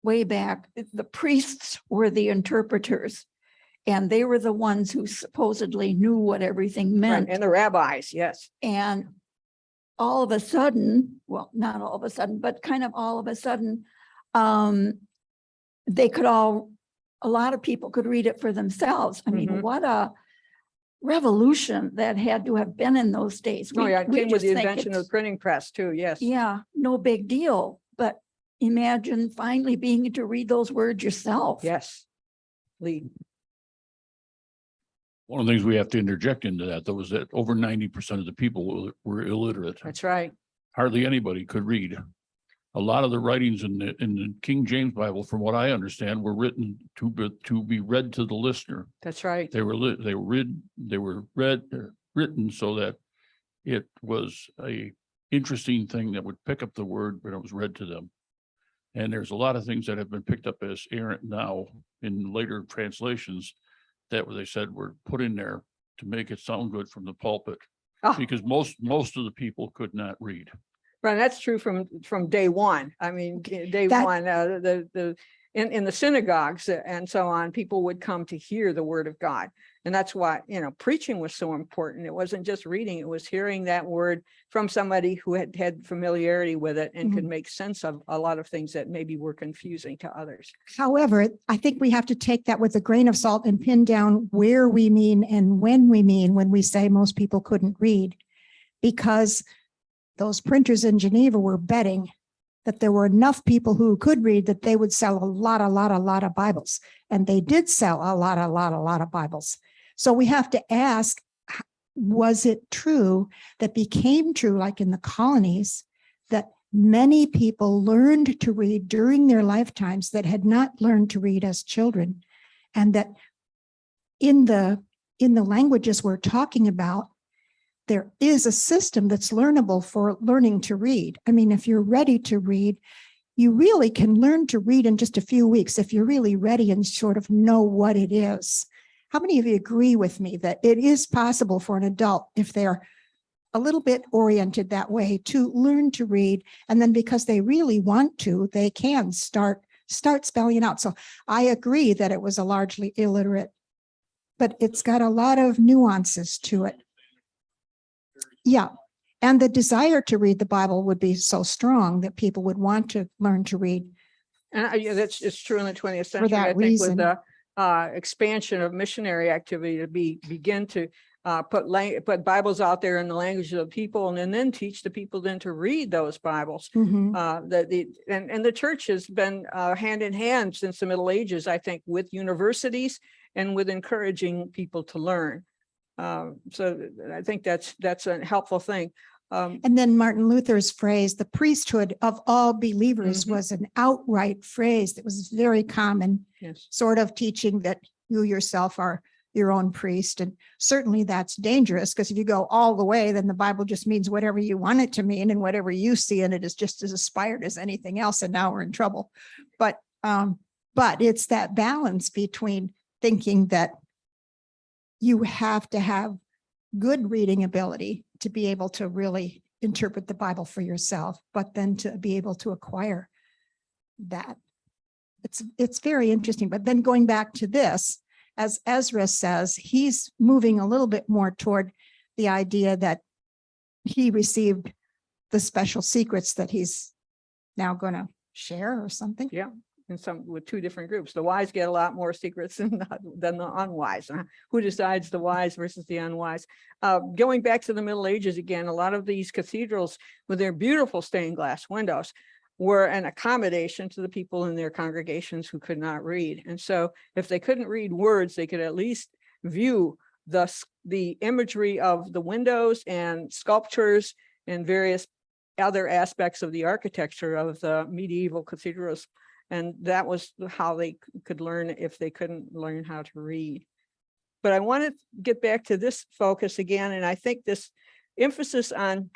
way back, the priests were the interpreters, and they were the ones who supposedly knew what everything Right, meant. and the rabbis, yes. And all of a sudden, well, not all of a sudden, but kind of all of a sudden, a lot of people could read it for themselves. I mean, Mhm. what a revolution that had to have been in those days. Oh, yeah, it came with just the think invention of the it's- printing press too, yes. Yeah, no big deal, but imagine finally being able to read those words yourself. Yes. Lee. One of the things we have to interject into that, though, is that over 90% of the people were illiterate. That's right. Hardly anybody could read. A lot of the writings in the King James Bible, from what I understand, were written to be read to the listener. That's right. They were written so that it was a interesting thing that would pick up the word when it was read to them. And there's a lot of things that have been picked up as errant now in later translations that they said were put in there to make it sound good from the pulpit, Oh. because most of the people could not read. Right, that's true from day one. I mean, day That- one, in the synagogues and so on, people would come to hear the word of God. And that's why, preaching was so important. It wasn't just reading, it was hearing that word from somebody who had familiarity with it and could make sense of a lot of things that maybe were confusing to others. However, I think we have to take that with a grain of salt and pin down where we mean and when we mean when we say most people couldn't read. Because those printers in Geneva were betting that there were enough people who could read that they would sell a lot of Bibles. And they did sell a lot of Bibles. So we have to ask, was it true that became true, like in the colonies, that many people learned to read during their lifetimes that had not learned to read as children? And that in the languages we're talking about, there is a system that's learnable for learning to read. I mean, if you're ready to read, you really can learn to read in just a few weeks if you're really ready and sort of know what it is. How many of you agree with me that it is possible for an adult, if they're a little bit oriented that way, to learn to read, and then because they really want to, they can start spelling it out? So I agree that it was a largely illiterate, but it's got a lot of nuances to it. Yeah. And the desire to read the Bible would be so strong that people would want to learn to read. And it's true in the 20th century. that I think reason. with the expansion of missionary activity to begin to put Bibles out there in the language of the people, and then teach the people then to read those Bibles. Mhm. And the church has been hand in hand since the Middle Ages, I think, with universities and with encouraging people to learn. So I think that's a helpful thing. And then Martin Luther's phrase, the priesthood of all believers, was an outright phrase that was very common, Yes. sort of teaching that you yourself are your own priest. And certainly that's dangerous, because if you go all the way, then the Bible just means whatever you want it to mean, and whatever you see in it is just as aspired as anything else. And now we're in trouble. But it's that balance between thinking that you have to have good reading ability to be able to really interpret the Bible for yourself, but then to be able to acquire that. It's very interesting. But then going back to this, as Ezra says, he's moving a little bit more toward the idea that he received the special secrets that he's now going to share or something. Yeah. And some with two different groups. The wise get a lot more secrets than the unwise. Who decides the wise versus the unwise? Going back to the Middle Ages again, a lot of these cathedrals with their beautiful stained glass windows were an accommodation to the people in their congregations who could not read. And so if they couldn't read words, they could at least view the imagery of the windows and sculptures and various other aspects of the architecture of the medieval cathedrals. And that was how they could learn if they couldn't learn how to read. But I want to get back to this focus again. And I think this emphasis on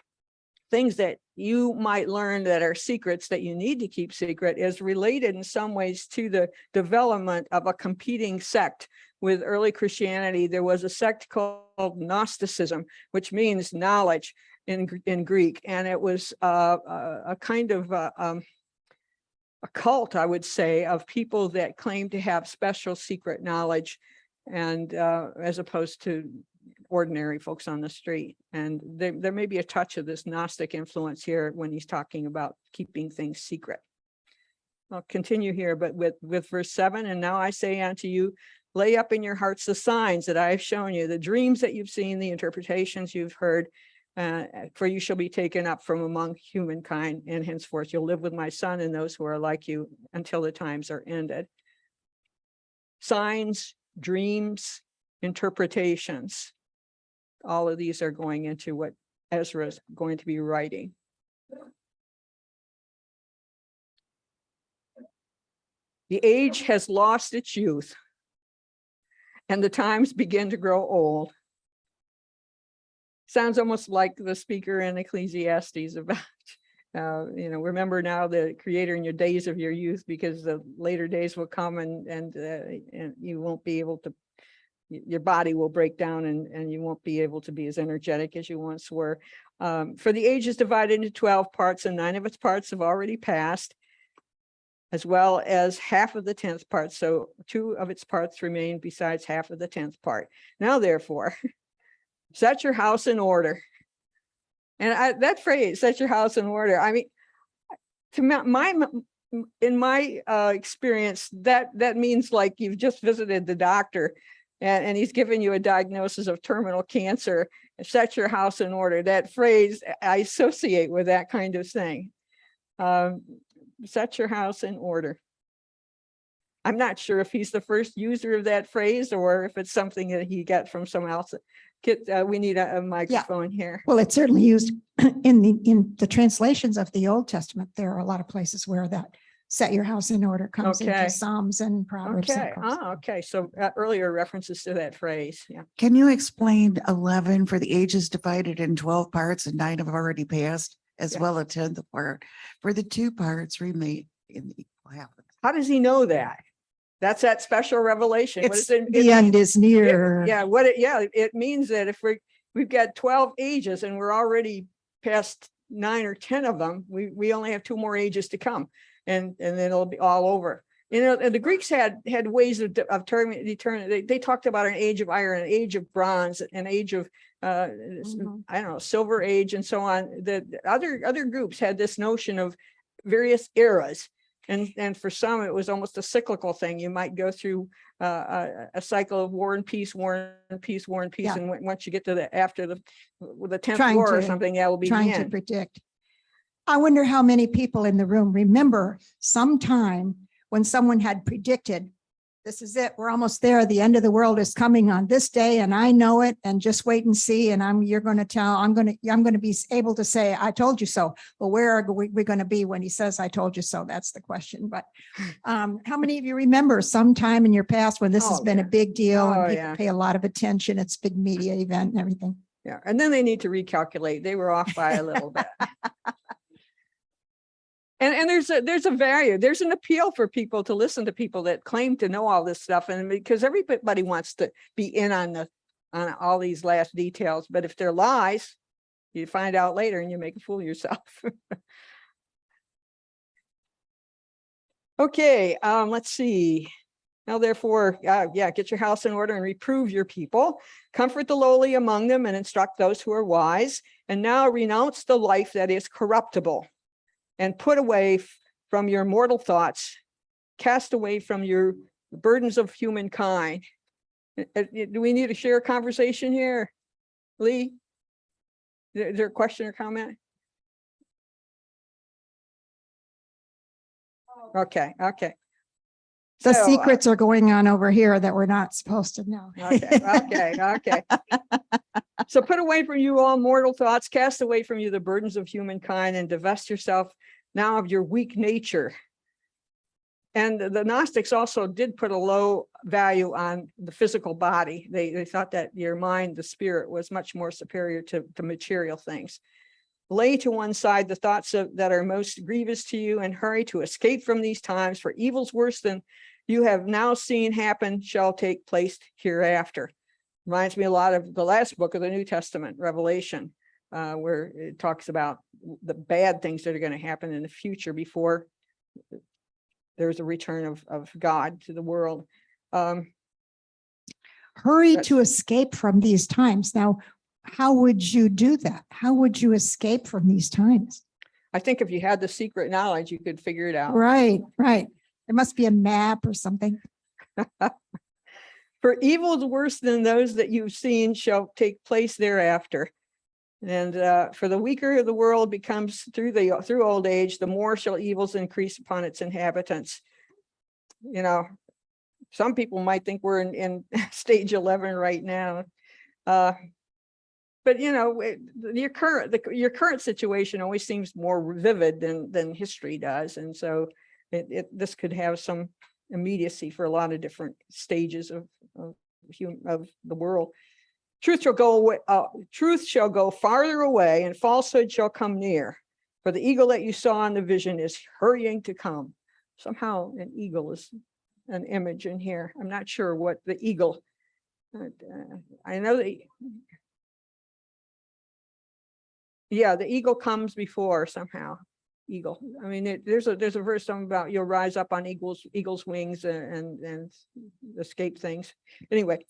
things that you might learn that are secrets that you need to keep secret is related in some ways to the development of a competing sect. With early Christianity, there was a sect called Gnosticism, which means knowledge in Greek. And it was a kind of a cult, I would say, of people that claim to have special secret knowledge, and as opposed to ordinary folks on the street. And there may be a touch of this Gnostic influence here when he's talking about keeping things secret. I'll continue here, but with verse 7, and now I say unto you, lay up in your hearts the signs that I have shown you, the dreams that you've seen, the interpretations you've heard. For you shall be taken up from among humankind, and henceforth you'll live with my son and those who are like you until the times are ended. Signs, dreams, interpretations. All of these are going into what Ezra is going to be writing. The age has lost its youth, and the times begin to grow old. Sounds almost like the speaker in Ecclesiastes about, remember now the Creator in your days of your youth, because the later days will come and you won't be able to, your body will break down and you won't be able to be as energetic as you once were. For the age is divided into 12 parts, and 9 of its parts have already passed, as well as half of the 10th part. So 2 of its parts remain besides half of the 10th part. Now, therefore, set your house in order. And that phrase, set your house in order, I mean, in my experience, that means like you've just visited the doctor and he's given you a diagnosis of terminal cancer. Set your house in order. That phrase I associate with that kind of thing. Set your house in order. I'm not sure if he's the first user of that phrase or if it's something that he got from someone else. We need a microphone here. Well, it's certainly used in the translations of the Old Testament. There are a lot of places where that set your house in order comes Okay. into Psalms and Proverbs. and Okay. Proverbs. Okay. So earlier references to that phrase. Yeah. Can you explain 11 for the ages divided in 12 parts and 9 have already passed, as Yeah. well a 10th part for the 2 parts remain in the equal half? How does he know that? That's that special revelation. What It's is it? the end is near. Yeah. It means that if we've got 12 ages and we're already past 9 or 10 of them, we only have 2 more ages to come, and then it'll be all over. And the Greeks had ways of determining. They talked about an age of iron, an age of bronze, an age of I don't know, silver age, and so on. The other groups had this notion of various eras. And for some, it was almost a cyclical thing. You might go through a cycle of war and peace, war and peace, war and peace. Yeah. And once you get to after the 10th Trying war or to- something, that will be the Trying to end. predict. I wonder how many people in the room remember some time when someone had predicted, this is it, we're almost there. The end of the world is coming on this day, and I know it, and just wait and see. And I'm going to be able to say, I told you so. Well, where are we going to be when he says, I told you so? That's the question. But how many of you remember some time in your past when this has Oh, been yeah. a big deal Oh, and people yeah. pay a lot of attention? It's a big media event and everything. Yeah. And then they need to recalculate. They were off by a little bit. And there's a value, there's an appeal for people to listen to people that claim to know all this stuff, and because everybody wants to be in on all these last details, but if they're lies, you find out later and you make a fool of yourself. Okay, let's see. Now, therefore, get your house in order and reprove your people, comfort the lowly among them and instruct those who are wise, and now renounce the life that is corruptible. And put away from your mortal thoughts, cast away from your burdens of humankind. Do we need to share a conversation here? Lee? Is there a question or comment? Okay. The So, secrets are going on over here that we're not supposed to know. Okay. So put away from you all mortal thoughts, cast away from you the burdens of humankind, and divest yourself now of your weak nature. And the Gnostics also did put a low value on the physical body. They thought that your mind, the spirit, was much more superior to material things. Lay to one side the thoughts that are most grievous to you, and hurry to escape from these times, for evils worse than you have now seen happen shall take place hereafter. Reminds me a lot of the last book of the New Testament, Revelation, where it talks about the bad things that are going to happen in the future before there's a return of God to the world. Hurry to escape from these times. Now, how would you do that? How would you escape from these times? I think if you had the secret knowledge, you could figure it out. Right. There must be a map or something. For evils worse than those that you've seen shall take place thereafter. And for the weaker the world becomes through old age, the more shall evils increase upon its inhabitants. some people might think we're in stage 11 right now. But you know, your current situation always seems more vivid than history does. And so this could have some immediacy for a lot of different stages of the world. Truth shall go away, truth shall go farther away, and falsehood shall come near. For the eagle that you saw in the vision is hurrying to come. Somehow an eagle is an image in here. I'm not sure what the eagle, I know that, yeah, the eagle comes before somehow. Eagle. I mean, there's a verse talking about you'll rise up on eagle's wings and escape things. Anyway,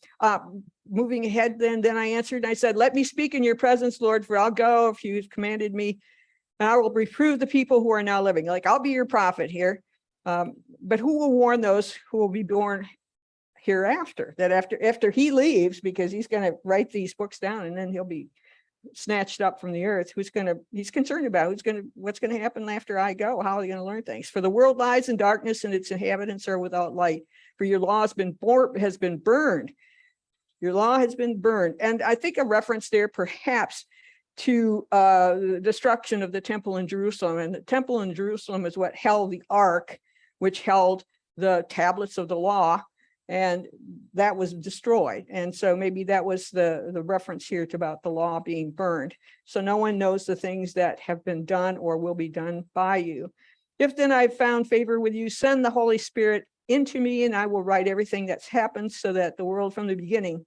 moving ahead, then I answered and I said, let me speak in your presence, Lord, for I'll go if you've commanded me, and I will reprove the people who are now living. Like, I'll be your prophet here, but who will warn those who will be born hereafter? That after he leaves, because he's going to write these books down and then he'll be snatched up from the earth. He's concerned about what's going to happen after I go. How are they going to learn things? For the world lies in darkness and its inhabitants are without light. For your law has been burned. Your law has been burned. And I think a reference there perhaps to the destruction of the temple in Jerusalem. And the temple in Jerusalem is what held the ark, which held the tablets of the law, and that was destroyed. And so maybe that was the reference here to about the law being burned. So no one knows the things that have been done or will be done by you. If then I've found favor with you, send the Holy Spirit into me, and I will write everything that's happened, so that the world from the beginning,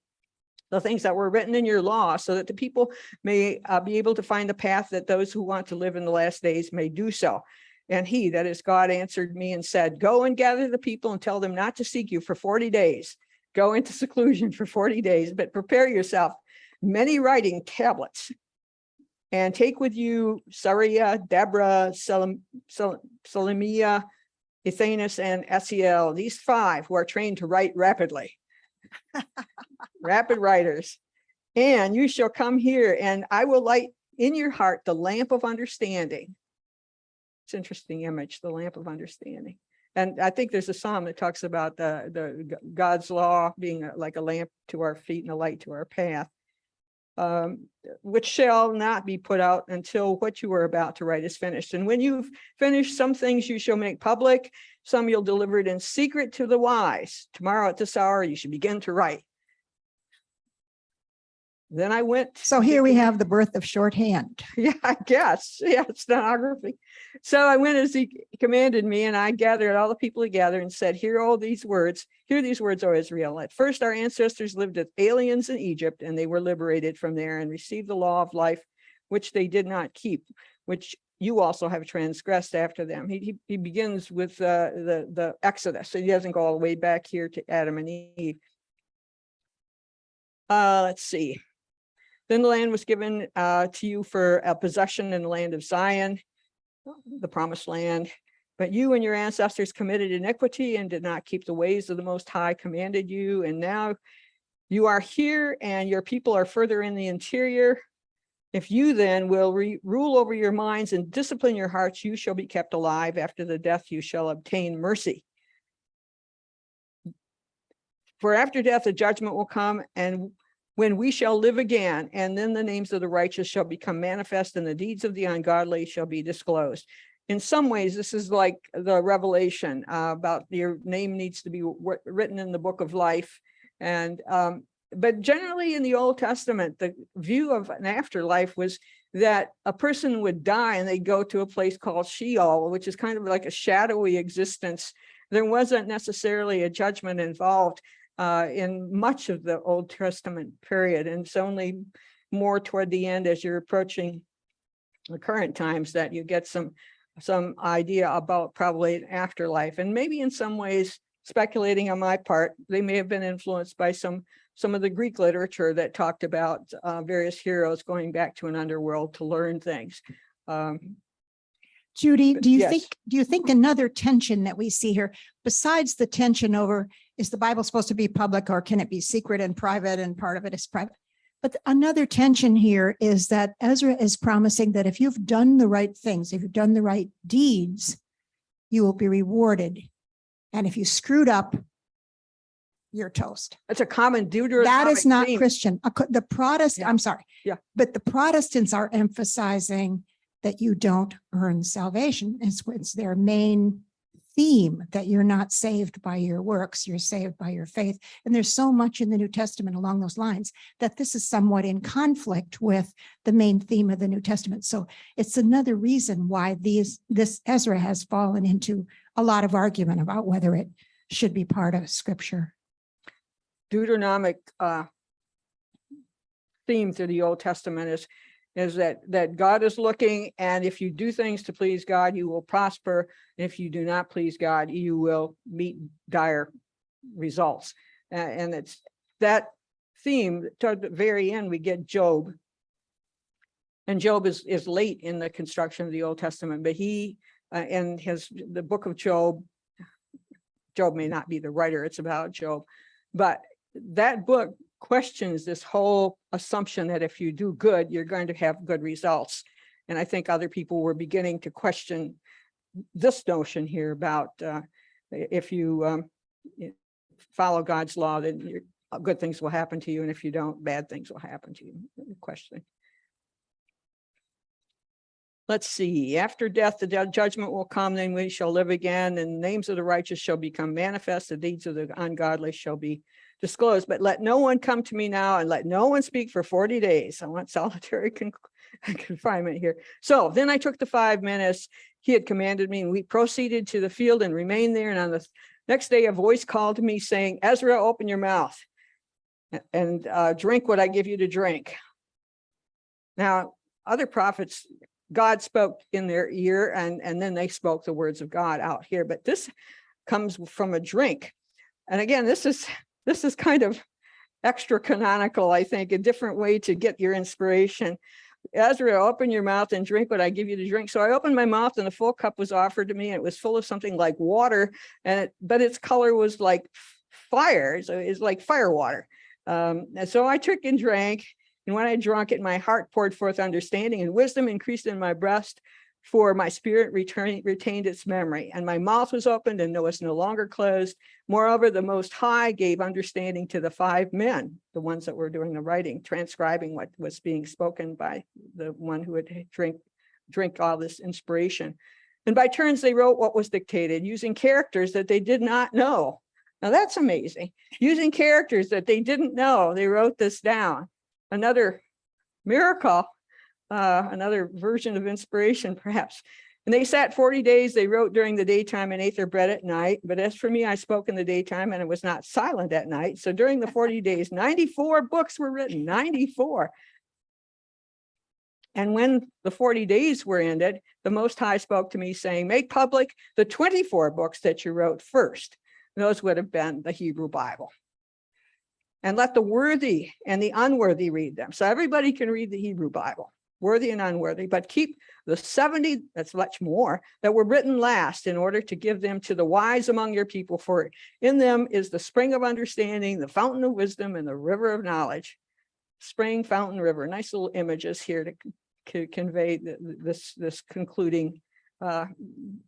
the things that were written in your law, so that the people may be able to find the path, that those who want to live in the last days may do so. And he, that is God, answered me and said, go and gather the people and tell them not to seek you for 40 days. Go into seclusion for 40 days, but prepare yourself many writing tablets, and take with you Sariah, Deborah, Selemiah, Ethanus, and Esiel, these 5 who are trained to write rapidly. Rapid writers. And you shall come here, and I will light in your heart the lamp of understanding. It's an interesting image, the lamp of understanding. And I think there's a psalm that talks about the God's law being like a lamp to our feet and a light to our path, which shall not be put out until what you are about to write is finished. And when you've finished, some things you shall make public, some you'll deliver it in secret to the wise. Tomorrow at this hour, you should begin to write. Then I went. So here we have the birth of shorthand. Yeah, I guess. Yeah, stenography. So I went as he commanded me, and I gathered all the people together and said, hear these words, O Israel. At first, our ancestors lived as aliens in Egypt, and they were liberated from there and received the law of life, which they did not keep, which you also have transgressed after them. He begins with the Exodus. So he doesn't go all the way back here to Adam and Eve. Let's see. Then the land was given to you for a possession in the land of Zion, the promised land. But you and your ancestors committed iniquity and did not keep the ways of the Most High commanded you. And now you are here, and your people are further in the interior. If you then will rule over your minds and discipline your hearts, you shall be kept alive. After the death, you shall obtain mercy. For after death, a judgment will come, and when we shall live again, and then the names of the righteous shall become manifest, and the deeds of the ungodly shall be disclosed. In some ways, this is like the revelation about your name needs to be written in the book of life. And but generally in the Old Testament, the view of an afterlife was that a person would die and they'd go to a place called Sheol, which is kind of like a shadowy existence. There wasn't necessarily a judgment involved in much of the Old Testament period. And it's only more toward the end, as you're approaching the current times, that you get some idea about probably an afterlife. And maybe in some ways, speculating on my part, they may have been influenced by some of the Greek literature that talked about various heroes going back to an underworld to learn things. Judy, do you yes. think another tension that we see here, besides the tension over, is the Bible supposed to be public, or can it be secret and private, and part of it is private? But another tension here is that Ezra is promising that if you've done the right things, if you've done the right deeds, you will be rewarded. And if you screwed up, you're toast. It's a common Deuteronomic That is not theme. Christian. The Protestant, Yeah. I'm sorry. Yeah. But the Protestants are emphasizing that you don't earn salvation. It's their main theme, that you're not saved by your works, you're saved by your faith. And there's so much in the New Testament along those lines that this is somewhat in conflict with the main theme of the New Testament. So it's another reason why this Ezra has fallen into a lot of argument about whether it should be part of Scripture. Deuteronomic theme through the Old Testament is that God is looking, and if you do things to please God, you will prosper. If you do not please God, you will meet dire results. And it's that theme. Toward the very end, we get Job. And Job is late in the construction of the Old Testament, but he in the book of Job may not be the writer, it's about Job, but that book questions this whole assumption that if you do good, you're going to have good results. And I think other people were beginning to question this notion here about if you follow God's law, then good things will happen to you. And if you don't, bad things will happen to you. Question. Let's see. After death, the judgment will come, then we shall live again, and the names of the righteous shall become manifest. The deeds of the ungodly shall be disclosed. But let no one come to me now, and let no one speak for 40 days. I want solitary confinement here. So then I took the 5 minutes he had commanded me, and we proceeded to the field and remained there. And on the next day, a voice called to me saying, Ezra, open your mouth and drink what I give you to drink. Now, other prophets, God spoke in their ear, and then they spoke the words of God out here. But this comes from a drink. And again, this is kind of extra canonical, I think, a different way to get your inspiration. Ezra, open your mouth and drink what I give you to drink. So I opened my mouth, and a full cup was offered to me, and it was full of something like water, but its color was like fire. So it's like fire water. And so I took and drank. And when I drank it, my heart poured forth understanding, and wisdom increased in my breast, for my spirit retained its memory. And my mouth was opened and was no longer closed. Moreover, the Most High gave understanding to the 5 men, the ones that were doing the writing, transcribing what was being spoken by the one who would drink all this inspiration. And by turns, they wrote what was dictated, using characters that they did not know. Now that's amazing. Using characters that they didn't know, they wrote this down. Another miracle, another version of inspiration, perhaps. And they sat 40 days, they wrote during the daytime and ate their bread at night. But as for me, I spoke in the daytime, and it was not silent at night. So during the 40 days, 94 books were written, 94. And when the 40 days were ended, the Most High spoke to me saying, make public the 24 books that you wrote first. Those would have been the Hebrew Bible. And let the worthy and the unworthy read them. So everybody can read the Hebrew Bible, worthy and unworthy, but keep the 70, that's much more, that were written last, in order to give them to the wise among your people. For in them is the spring of understanding, the fountain of wisdom, and the river of knowledge. Spring, fountain, river. Nice little images here to convey this concluding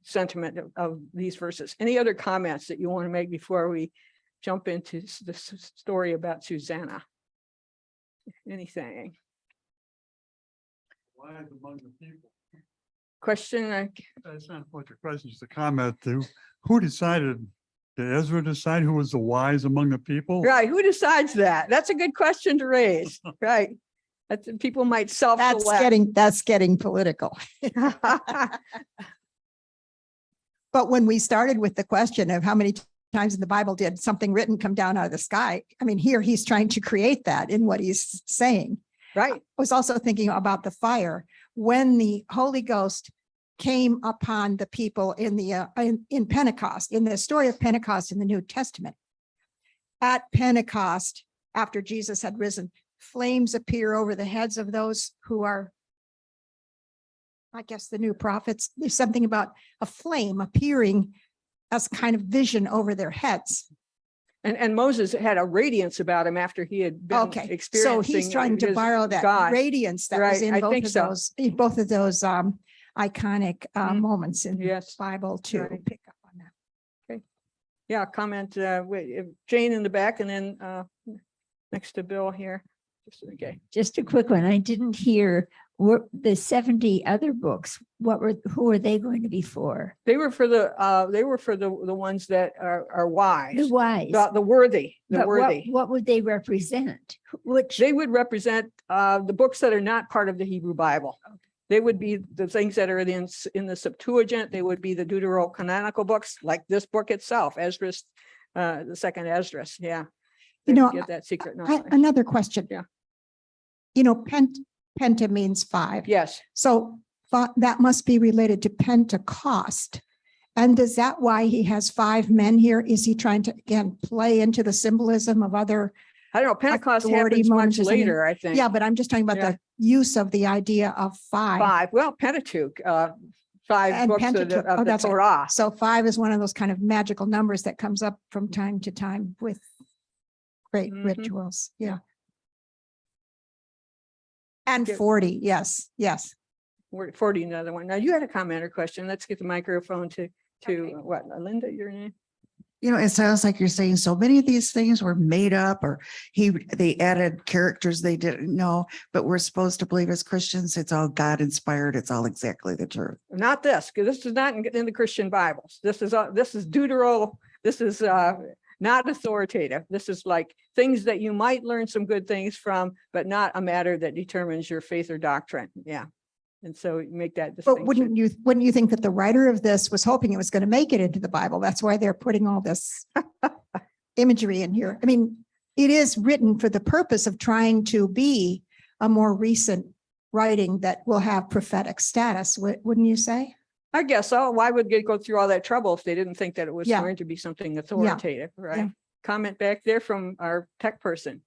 sentiment of these verses. Any other comments that you want to make before we jump into the story about Susanna? Anything? Why among the people? Question? That's not what your question is. The comment to who decided? Did Ezra decide who was the wise among the people? Right. Who decides that? That's a good question to raise. Right. People might self-select. That's getting political. But when we started with the question of how many times in the Bible did something written come down out of the sky, I mean, here he's trying to create that in what he's saying. Right. I was also thinking about the fire. When the Holy Ghost came upon the people in Pentecost, in the story of Pentecost in the New Testament, at Pentecost, after Jesus had risen, flames appear over the heads of those who are, I guess, the new prophets. There's something about a flame appearing as kind of vision over their heads. And Moses had a radiance about him after he had been experiencing. So he's trying to borrow that God. radiance that was in I both think of so. those, iconic moments in the Bible to Right. pick up on that. Yeah, comment, Jane in the back and then next to Bill here. Okay. Just a quick one. I didn't hear what the 70 other books. Who are they going to be for? They were for the ones that are wise. The wise. The worthy, the But worthy. what would they represent? Which, They would represent the books that are not part of the Hebrew Bible. They would be the things that are in the Septuagint. They would be the Deuterocanonical books, like this book itself, Esdras, the second Esdras. Yeah. You They know, get that secret knowledge. Another question. Yeah. You know, penta means 5. Yes. So that must be related to Pentecost. And is that why he has 5 men here? Is he trying to, again, play into the symbolism of other? I don't know. Pentecost authority happens much moments or something? later, I think. Yeah, but I'm just talking about Yeah. the use of the idea of 5. 5. Well, Pentateuch, 5 And books of Pentateuch. the, Oh, that's right. Torah. So 5 is one of those kind of magical numbers that comes up from time to time with great Mhm. rituals. Yeah. And Yeah. 40. Yes, yes. We're 40, another one. Now you had a comment or question. Let's get the microphone to Okay. what, Linda, your name? You know, it sounds like you're saying so many of these things were made up or they added characters they didn't know, but we're supposed to believe as Christians, it's all God inspired. It's all exactly the truth. Not this, because this is not in the Christian Bibles. This is Deutero. This is not authoritative. This is like things that you might learn some good things from, but not a matter that determines your faith or doctrine. Yeah. And so you make that But distinction. wouldn't you think that the writer of this was hoping it was going to make it into the Bible? That's why they're putting all this imagery in here. I mean, it is written for the purpose of trying to be a more recent writing that will have prophetic status, wouldn't you say? I guess so. Why would they go through all that trouble if they didn't think that it was Yeah. going to be something authoritative, right? Yeah. Comment back there from our tech person.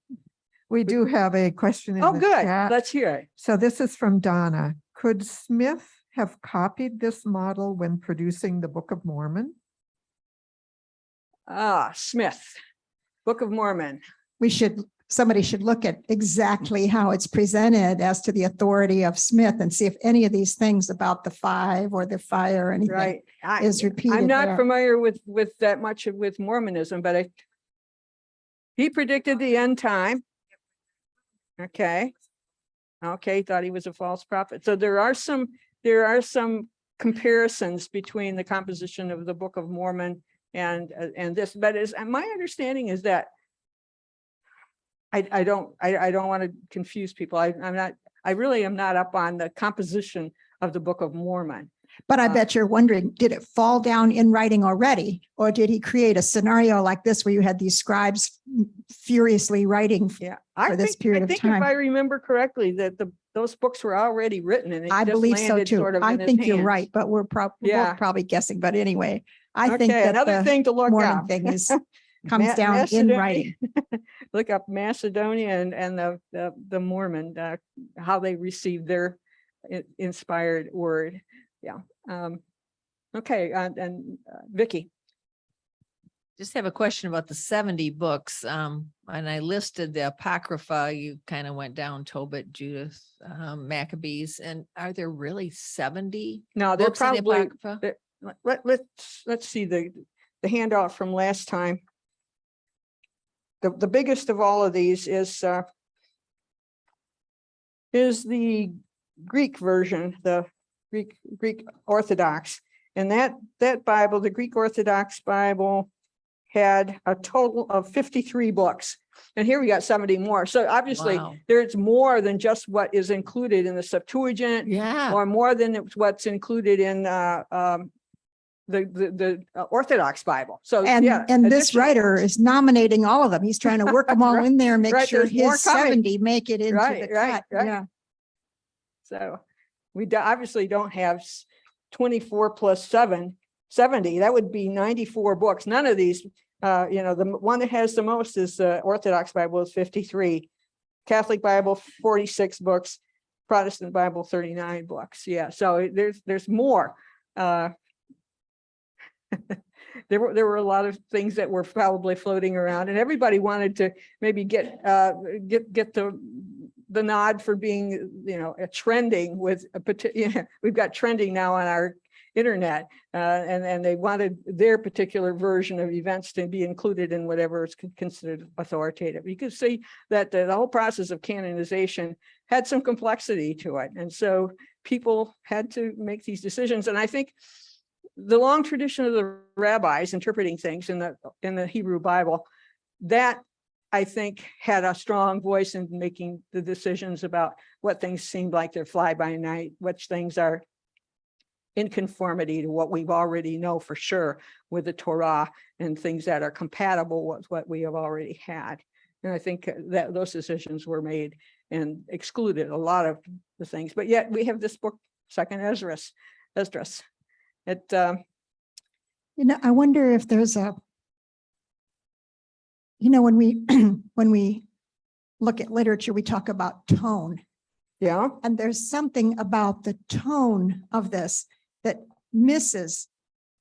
We do have a question in Oh, the good. chat. Let's hear it. So this is from Donna. Could Smith have copied this model when producing the Book of Mormon? Smith, Book of Mormon. Somebody should look at exactly how it's presented as to the authority of Smith and see if any of these things about the 5 or the fire or anything Right. is repeated. I'm not there. familiar with that much with Mormonism, but he predicted the end time. Okay. Okay, thought he was a false prophet. So there are some comparisons between the composition of the Book of Mormon and this, but my understanding is that I don't want to confuse people. I really am not up on the composition of the Book of Mormon. But I bet you're wondering, did it fall down in writing already? Or did he create a scenario like this where you had these scribes furiously writing? Yeah, for this period I of think time. if I remember correctly, that those books were already written and it I just believe so landed too. sort of I in his think you're hands. right, but we're Yeah. probably guessing. But anyway, I think Okay, that another the thing to look Mormon up. thing comes down in Macedonia. writing. Look up Macedonia and the Mormon, how they received their inspired word. Yeah. Okay, and Vicky. Just have a question about the 70 books. And I listed the Apocrypha. You kind of went down Tobit, Judith, Maccabees. And are there really 70 No, they're books in the probably, Apocrypha? let's see the handout from last time. The biggest of all of these is the Greek version, the Greek Orthodox. And that Bible, the Greek Orthodox Bible, had a total of 53 books. And here we got 70 more. So obviously Wow. there's more than just what is included in the Septuagint, Yeah. or more than what's included in the Orthodox Bible. So yeah. And this additional writer ones. is nominating all of them. He's trying to work them all Right, in there, make right, sure there's more his coming. 70 make it into Right, the right, cut. right. Yeah. So we obviously don't have 24 plus 70. That would be 94 books. None of these, the one that has the most is the Orthodox Bible is 53. Catholic Bible, 46 books. Protestant Bible, 39 books. Yeah, so there's more. There were a lot of things that were probably floating around, and everybody wanted to maybe get the nod for being, trending with we've got trending now on our internet. And they wanted their particular version of events to be included in whatever is considered authoritative. You can see that the whole process of canonization had some complexity to it. And so people had to make these decisions. And I think the long tradition of the rabbis interpreting things in the Hebrew Bible, that I think had a strong voice in making the decisions about what things seemed like they're fly by night, which things are in conformity to what we've already know for sure with the Torah, and things that are compatible with what we have already had. And I think that those decisions were made and excluded a lot of the things, but yet we have this book, Second Esdras. It, I wonder if there's when we when we look at literature, we talk about tone. yeah, And there's something about the tone of this that misses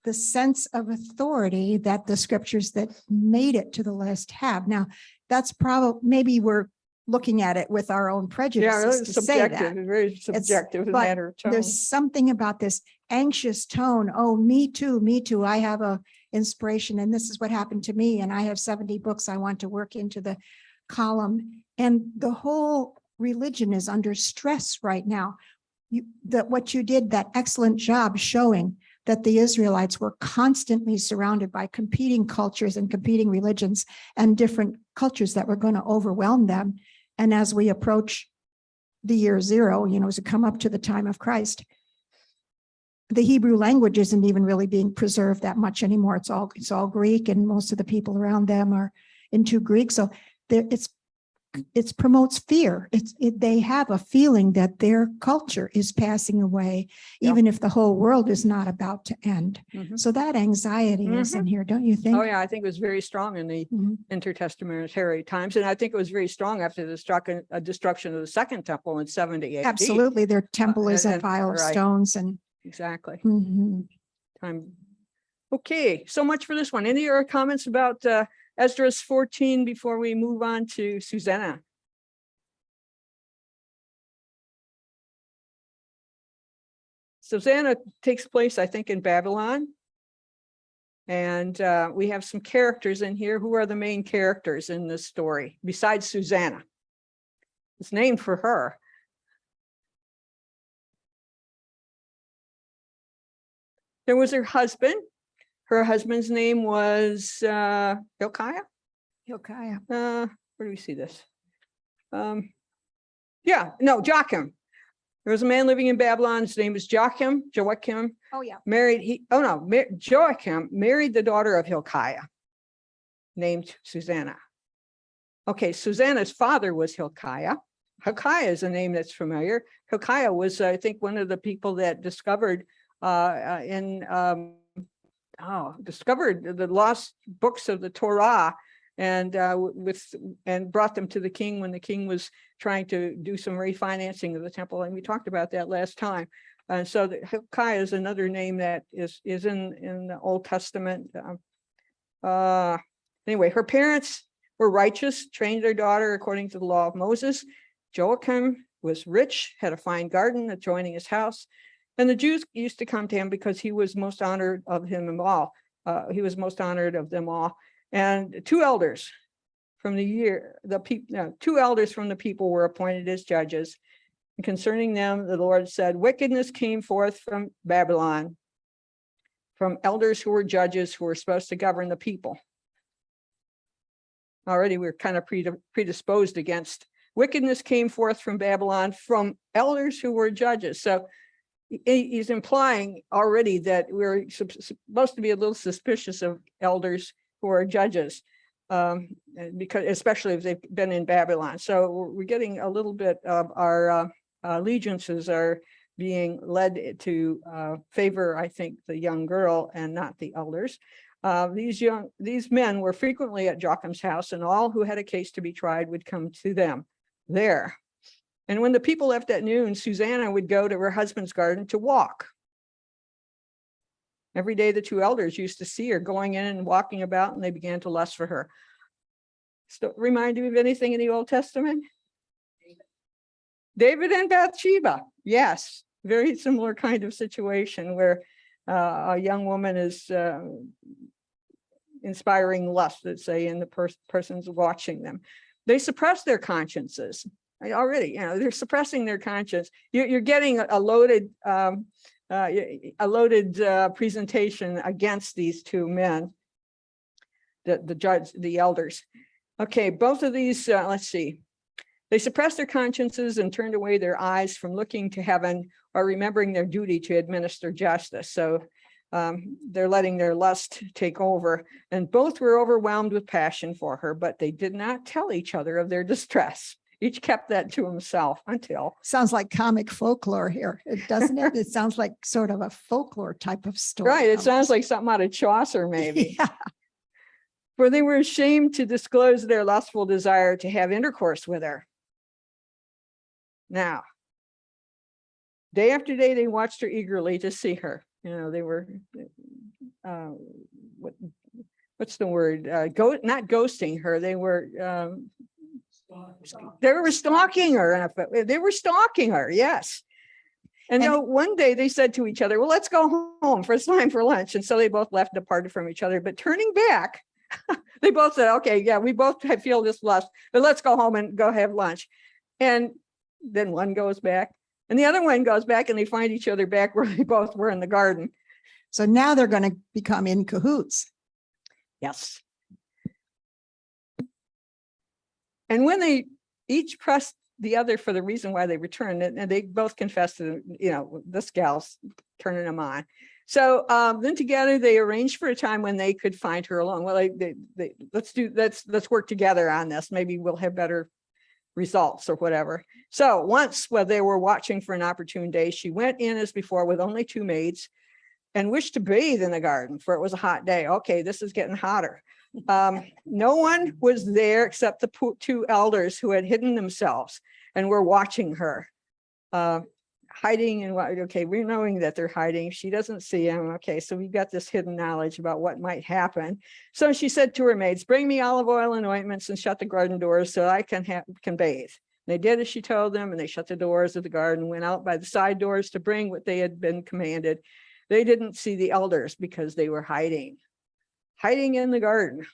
the sense of authority that the scriptures that made it to the list have. Now, that's probably, maybe we're looking at it with our own yeah, prejudices it's to say that. subjective, it's very subjective, a but matter of tone. There's something about this anxious tone. Oh, me too. I have a inspiration, and this is what happened to me. And I have 70 books I want to work into the column. And the whole religion is under stress right now. What you did, that excellent job showing that the Israelites were constantly surrounded by competing cultures and competing religions and different cultures that were going to overwhelm them. And as we approach the year zero, as we come up to the time of Christ, the Hebrew language isn't even really being preserved that much anymore. It's all Greek, and most of the people around them are into Greek. So it promotes fear. They have a feeling that their culture is passing away, even if the whole world is not about to end. Mhm. So that anxiety is in here, don't you think? Oh, yeah, I think it was very strong in the Mhm. intertestamental times. And I think it was very strong after the destruction of the Second Temple in 70 AD. Absolutely. Their temple is a and- pile of right. stones and Exactly. Mhm. Time. Okay, so much for this one. Any other comments about Esdras 14 before we move on to Susanna? Susanna takes place, I think, in Babylon. And we have some characters in here. Who are the main characters in this story besides Susanna? It's named for her. There was her husband. Her husband's name was Hilkiah. Hilkiah. Where do we see this? Joachim. There was a man living in Babylon. His name was Joachim. Oh, yeah. Joachim married the daughter of Hilkiah, named Susanna. Okay, Susanna's father was Hilkiah. Hilkiah is a name that's familiar. Hilkiah was, I think, one of the people that discovered discovered the lost books of the Torah, and brought them to the king when the king was trying to do some refinancing of the temple, and we talked about that last time. And so Hilkiah is another name that is in the Old Testament. Anyway, her parents were righteous, trained their daughter according to the law of Moses. Joachim was rich, had a fine garden adjoining his house, and the Jews used to come to him because he was most honored of them all. And two elders from the people were appointed as judges. And concerning them, the Lord said, wickedness came forth from Babylon, from elders who were judges who were supposed to govern the people. Already we're kind of predisposed against wickedness came forth from Babylon, from elders who were judges. So he's implying already that we're supposed to be a little suspicious of elders who are judges, because especially if they've been in Babylon. So we're getting a little bit of our allegiances are being led to favor, I think, the young girl and not the elders. These men were frequently at Joachim's house, and all who had a case to be tried would come to them there. And when the people left at noon, Susanna would go to her husband's garden to walk. Every day, the two elders used to see her going in and walking about, and they began to lust for her. So, remind you of anything in the Old Testament? David and Bathsheba. Yes, very similar kind of situation where a young woman is inspiring lust, let's say, in the person's watching them. They suppress their consciences already. They're suppressing their conscience. You're getting a loaded presentation against these two men, the judge, the elders. Okay, both of these, let's see. They suppressed their consciences and turned away their eyes from looking to heaven or remembering their duty to administer justice. So they're letting their lust take over, and both were overwhelmed with passion for her, but they did not tell each other of their distress. Each kept that to himself until. Sounds like comic folklore here, doesn't it? It sounds like sort of a folklore type of story. Right, it sounds like something out of Chaucer, maybe. Yeah. For they were ashamed to disclose their lustful desire to have intercourse with her. Now, day after day, they watched her eagerly to see her. They were, what's the word? Not ghosting her. They were stalking her. They were stalking her, yes. And one day they said to each other, well, let's go home, for it's time for lunch. And so they both left, departed from each other. But turning back, they both said, okay, yeah, we both feel this lust, but let's go home and go have lunch. And then one goes back and the other one goes back, and they find each other back where they both were in the garden. So now they're going to become in cahoots. Yes. And when they each pressed the other for the reason why they returned, and they both confessed to, this gal's turning them on. So then together they arranged for a time when they could find her alone. Well, let's work together on this. Maybe we'll have better results or whatever. So once, while they were watching for an opportune day, she went in as before with only two maids and wished to bathe in the garden, for it was a hot day. Okay, this is getting hotter. No one was there except the two elders who had hidden themselves and were watching her. Hiding and what? Okay, we're knowing that they're hiding. She doesn't see him. Okay, so we've got this hidden knowledge about what might happen. So she said to her maids, bring me olive oil and ointments and shut the garden doors so I can bathe. They did as she told them, and they shut the doors of the garden, went out by the side doors to bring what they had been commanded. They didn't see the elders because they were hiding in the garden.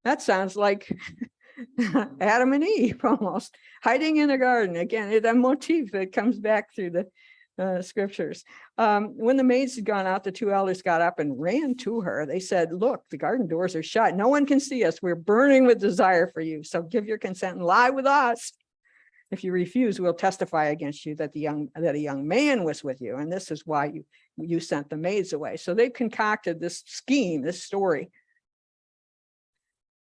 That sounds like Adam and Eve, almost hiding in the garden. Again, a motif that comes back through the scriptures. When the maids had gone out, the two elders got up and ran to her. They said, look, the garden doors are shut. No one can see us. We're burning with desire for you. So give your consent and lie with us. If you refuse, we'll testify against you that a young man was with you. And this is why you sent the maids away. So they concocted this scheme, this story.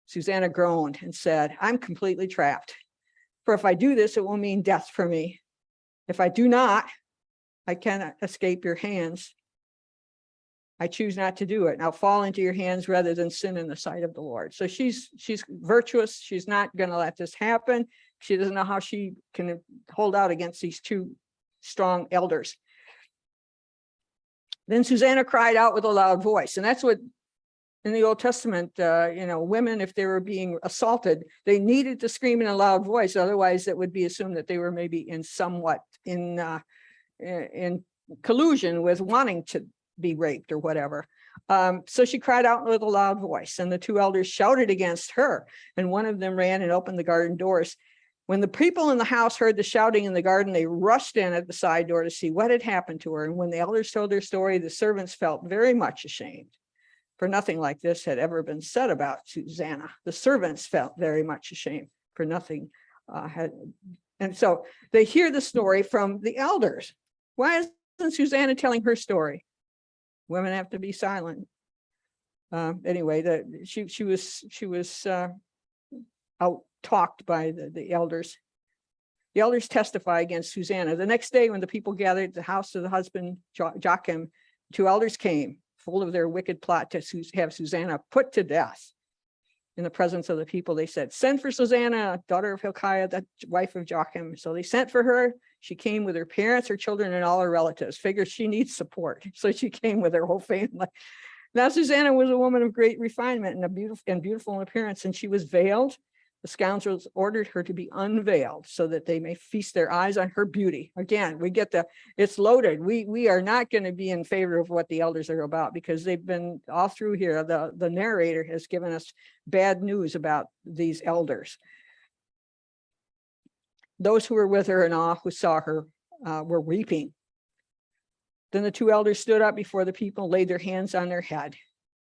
Susanna groaned and said, I'm completely trapped. For if I do this, it will mean death for me. If I do not, I cannot escape your hands. I choose not to do it. And I'll fall into your hands rather than sin in the sight of the Lord. So she's virtuous. She's not going to let this happen. She doesn't know how she can hold out against these two strong elders. Then Susanna cried out with a loud voice. And that's what in the Old Testament, women, if they were being assaulted, they needed to scream in a loud voice. Otherwise, it would be assumed that they were maybe in collusion with wanting to be raped or whatever. So she cried out with a loud voice, and the two elders shouted against her. And one of them ran and opened the garden doors. When the people in the house heard the shouting in the garden, they rushed in at the side door to see what had happened to her. And when the elders told their story, the servants felt very much ashamed. For nothing like this had ever been said about Susanna. The servants felt very much ashamed, for nothing and so they hear the story from the elders. Why isn't Susanna telling her story? Women have to be silent. Anyway, she was out talked by the elders. The elders testify against Susanna. The next day, when the people gathered at the house of the husband Joachim, two elders came, full of their wicked plot to have Susanna put to death. In the presence of the people, they said, send for Susanna, daughter of Hilkiah, the wife of Joachim. So they sent for her. She came with her parents, her children, and all her relatives. Figures she needs support. So she came with her whole family. Now Susanna was a woman of great refinement and beautiful in appearance, and she was veiled The scoundrels ordered her to be unveiled so that they may feast their eyes on her beauty. Again, we get it's loaded. We are not going to be in favor of what the elders are about, because they've been all through here. The narrator has given us bad news about these elders. Those who were with her and all who saw her were weeping. Then the two elders stood up before the people, laid their hands on her head.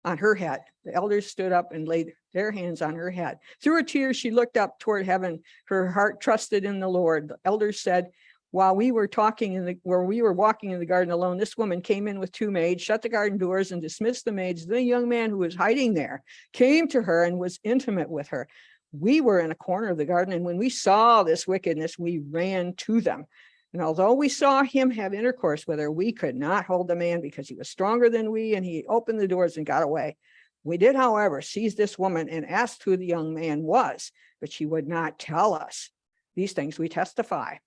The elders stood up and laid their hands on her head. Through her tears, she looked up toward heaven. Her heart trusted in the Lord. The elders said, while we were walking in the garden alone, this woman came in with two maids, shut the garden doors, and dismissed the maids. The young man who was hiding there came to her and was intimate with her. We were in a corner of the garden, and when we saw this wickedness, we ran to them. And although we saw him have intercourse with her, we could not hold the man because he was stronger than we, and he opened the doors and got away. We did, however, seize this woman and asked who the young man was, but she would not tell us. These things we testify.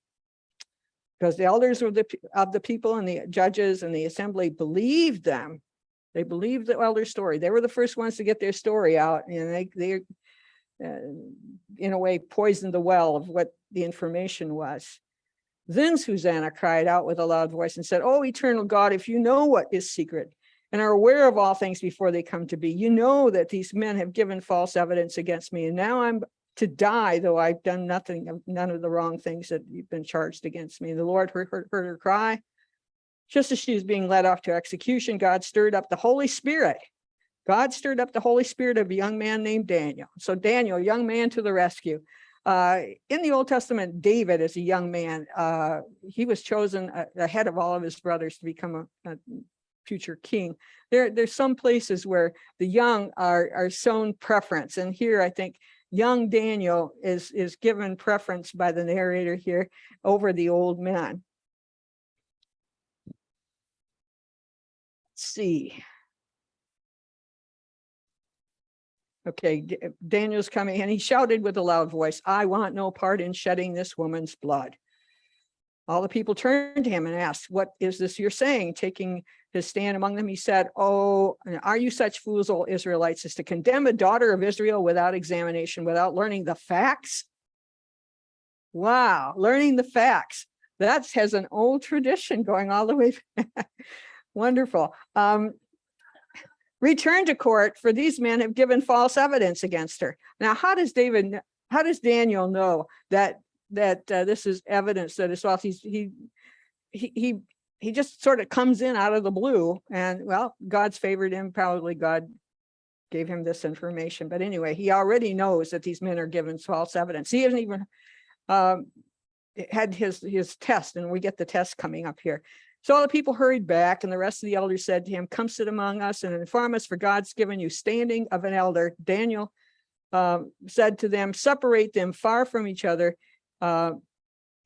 Because the elders of the people and the judges and the assembly believed them. They believed the elder's story. They were the first ones to get their story out, and they in a way poisoned the well of what the information was. Then Susanna cried out with a loud voice and said, "Oh, eternal God, if you know what is secret and are aware of all things before they come to be, you know that these men have given false evidence against me, and now I'm to die, though I've done none of the wrong things that you've been charged against me." The Lord heard her cry. Just as she was being led off to execution, God stirred up the Holy Spirit. God stirred up the Holy Spirit of a young man named Daniel. So Daniel, young man to the rescue. In the Old Testament, David, as a young man, he was chosen ahead of all of his brothers to become a future king. There's some places where the young are shown preference. And here, I think, young Daniel is given preference by the narrator here over the old men. Let's see. Okay, Daniel's coming, and he shouted with a loud voice, "I want no part in shedding this woman's blood." All the people turned to him and asked, "What is this you're saying?" Taking his stand among them, he said, "Oh, are you such fools, O Israelites, as to condemn a daughter of Israel without examination, without learning the facts?" Wow, learning the facts. That has an old tradition going all the way back. Wonderful. Return to court, for these men have given false evidence against her. Now, how does Daniel know that this is evidence that is false? He just sort of comes in out of the blue, and well, God's favored him. Probably God gave him this information. But anyway, he already knows that these men are given false evidence. He hasn't even had his test, and we get the test coming up here. So all the people hurried back, and the rest of the elders said to him, "Come sit among us and inform us, for God's given you standing of an elder." Daniel said to them, "Separate them far from each other, and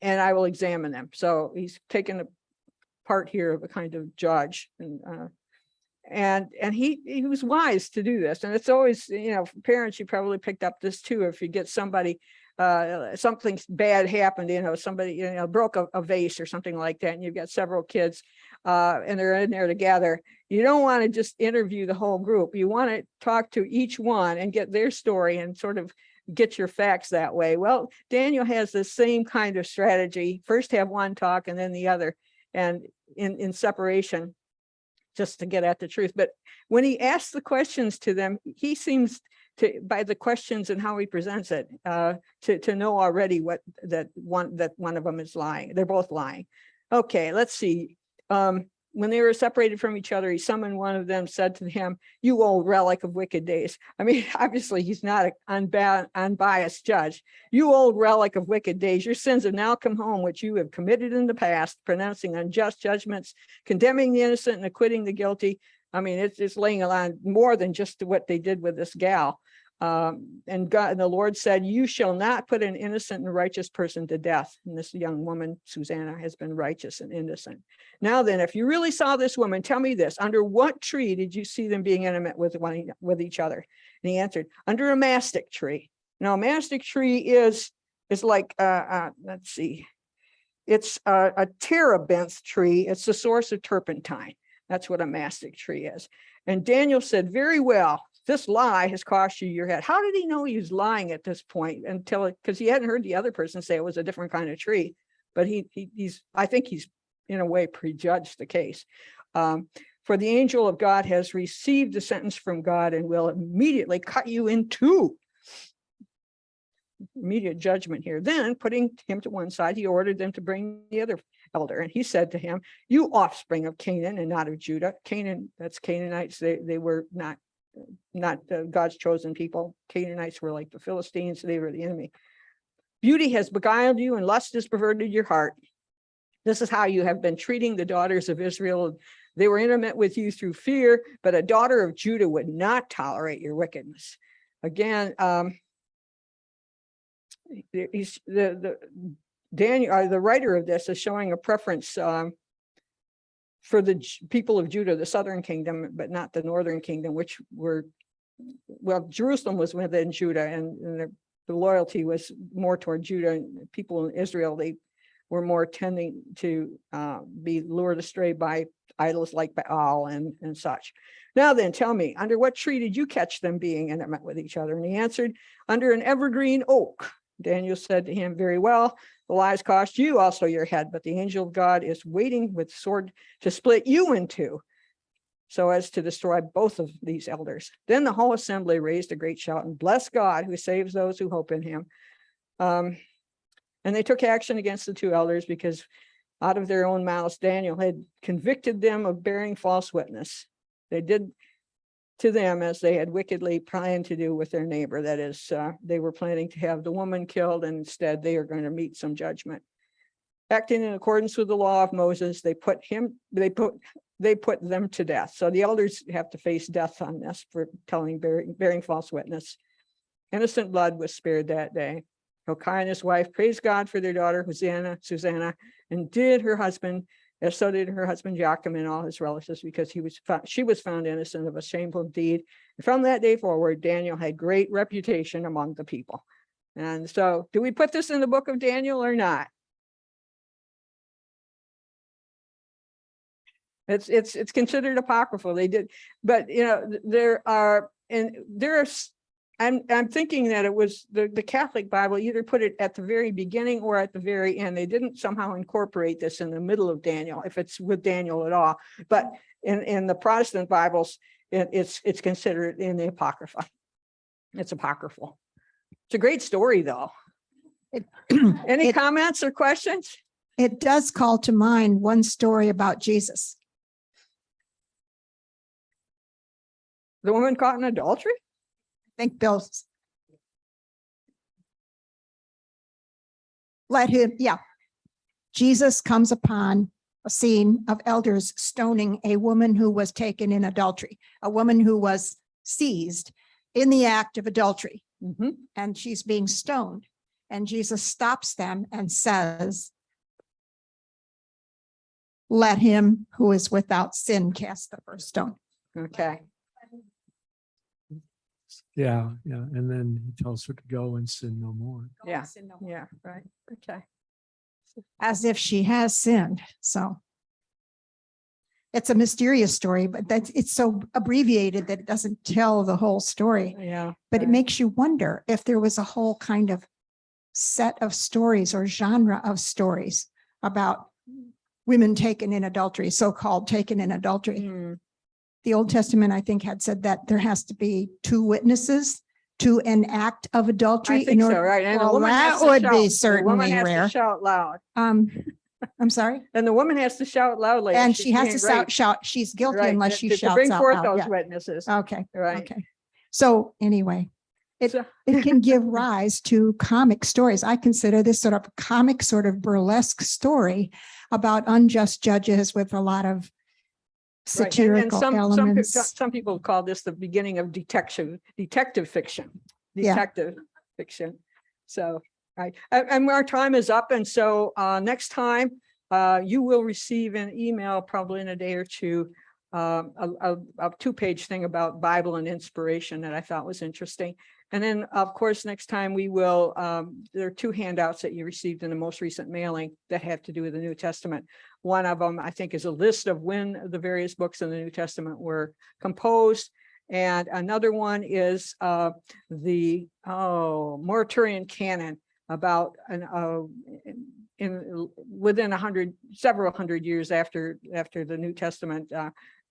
I will examine them." So he's taken a part here of a kind of judge, and he was wise to do this. And it's always, parents, you probably picked up this too. If you get somebody, something bad happened, somebody, broke a vase or something like that, and you've got several kids, and they're in there together. You don't want to just interview the whole group. You want to talk to each one and get their story and sort of get your facts that way. Well, Daniel has the same kind of strategy. First have one talk and then the other, and in separation, just to get at the truth. But when he asks the questions to them, he seems to, by the questions and how he presents it, to know already that one of them is lying. They're both lying. Okay, let's see. When they were separated from each other, he summoned one of them, said to him, "You old relic of wicked days." I mean, obviously he's not an unbiased judge. "You old relic of wicked days, your sins have now come home, which you have committed in the past, pronouncing unjust judgments, condemning the innocent and acquitting the guilty." I mean, it's laying on more than just what they did with this gal. And the Lord said, "You shall not put an innocent and righteous person to death." And this young woman, Susanna, has been righteous and innocent. "Now then, if you really saw this woman, tell me this: under what tree did you see them being intimate with each other?" And he answered, "Under a mastic tree." Now, a mastic tree is like, let's see, it's a terebinth tree. It's the source of turpentine. That's what a mastic tree is. And Daniel said, "Very well. this lie has cost you your head. How did he know he was lying at this point until, because he hadn't heard the other person say it was a different kind of tree, but I think he's in a way prejudged the case. For the angel of God has received the sentence from God and will immediately cut you in two. Immediate judgment here. Then putting him to one side, he ordered them to bring the other elder. And he said to him, you offspring of Canaan and not of Judah. Canaan, that's Canaanites. They were not God's chosen people. Canaanites were like the Philistines. They were the enemy. Beauty has beguiled you and lust has perverted your heart. This is how you have been treating the daughters of Israel. They were intimate with you through fear, but a daughter of Judah would not tolerate your wickedness. Again, Daniel, the writer of this, is showing a preference for the people of Judah, the southern kingdom, but not the northern kingdom, which were, well, Jerusalem was within Judah, and the loyalty was more toward Judah. And people in Israel, they were more tending to be lured astray by idols like Baal and such. Now then, tell me, under what tree did you catch them being intimate with each other? And he answered, under an evergreen oak. Daniel said to him, very well, the lies cost you also your head, but the angel of God is waiting with sword to split you in two, so as to destroy both of these elders. Then the whole assembly raised a great shout and blessed God who saves those who hope in him. And they took action against the two elders because out of their own mouths, Daniel had convicted them of bearing false witness. They did to them as they had wickedly planned to do with their neighbor. That is, they were planning to have the woman killed, and instead they are going to meet some judgment. Acting in accordance with the law of Moses, they put them to death. So the elders have to face death on this for bearing false witness. Innocent blood was spared that day. Hilkiah and his wife praised God for their daughter Susanna, and did her husband, as so did her husband Joachim and all his relatives, because she was found innocent of a shameful deed. And from that day forward, Daniel had great reputation among the people. And so, do we put this in the book of Daniel or not? It's considered apocryphal. They did, but I'm thinking that it was the Catholic Bible either put it at the very beginning or at the very end. They didn't somehow incorporate this in the middle of Daniel, if it's with Daniel at all. But in the Protestant Bibles, it's considered in the Apocrypha. It's apocryphal. It's a great story, though. Any comments or questions? It does call to mind one story about Jesus. The woman caught in adultery? I think Bill's. Jesus comes upon a scene of elders stoning a woman who was taken in adultery, a woman who was seized in the act of adultery, and she's being stoned. And Jesus stops them and says, let him who is without sin cast the first stone. Okay. Yeah. And then he tells her to go and sin no more. Yeah. Yeah. Right. Okay. As if she has sinned. So it's a mysterious story, but it's so abbreviated that it doesn't tell the whole story. Yeah. But it makes you wonder if there was a whole kind of set of stories or genre of stories about women taken in adultery, so-called taken in adultery. The Old Testament, I think, had said that there has to be two witnesses to an act of adultery. I think so, right? And the woman has that to would shout. be The woman certainly has rare. to shout loud. I'm sorry. And the woman has to shout loudly. And she has to shout, she's guilty unless she shouts to bring out forth loud. those Yeah. witnesses. Okay. Right. Okay. So anyway, it So- can give rise to comic stories. I consider this sort of comic, sort of burlesque story about unjust judges with a lot of Right. And satirical elements. some people call this the beginning of detective fiction. Yeah. Detective fiction. So and our time is up. And so next time you will receive an email probably in a day or two, a 2-page thing about Bible and inspiration that I thought was interesting. And then, of course, next time we will, there are 2 handouts that you received in the most recent mailing that have to do with the New Testament. One of them, I think, is a list of when the various books in the New Testament were composed. And another one is the Moratorian canon about within several hundred years after the New Testament.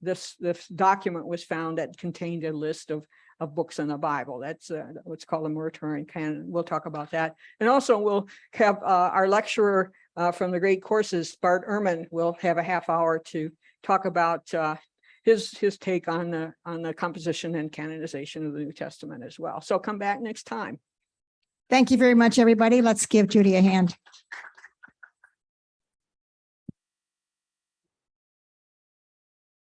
This document was found that contained a list of books in the Bible. That's what's called a Moratorian canon. We'll talk about that. And also we'll have our lecturer from the great courses, Bart Ehrman, will have a half hour to talk about his take on the composition and canonization of the New Testament as well. So come back next time. Thank you very much, everybody. Let's give Judy a hand.